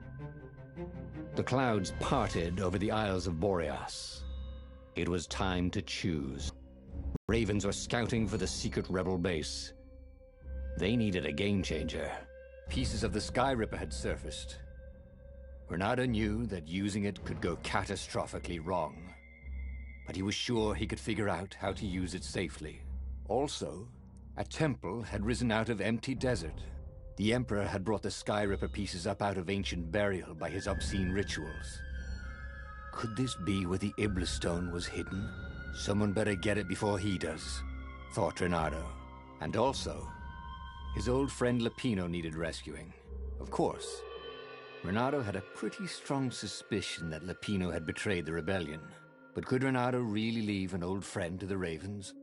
The clouds parted over the Isles of Boreas. It was time to choose. Ravens were scouting for the secret rebel base. They needed a game changer. Pieces of the Sky Ripper had surfaced. Renato knew that using it could go catastrophically wrong, but he was sure he could figure out how to use it safely. Also, a temple had risen out of empty desert. The Emperor had brought the Sky Ripper pieces up out of ancient burial by his obscene rituals. Could this be where the Iblis Stone was hidden? Someone better get it before he does, thought Renato. And also, his old friend Lapino needed rescuing. Of course, Renato had a pretty strong suspicion that Lapino had betrayed the rebellion. But could Renato really leave an old friend to the Ravens?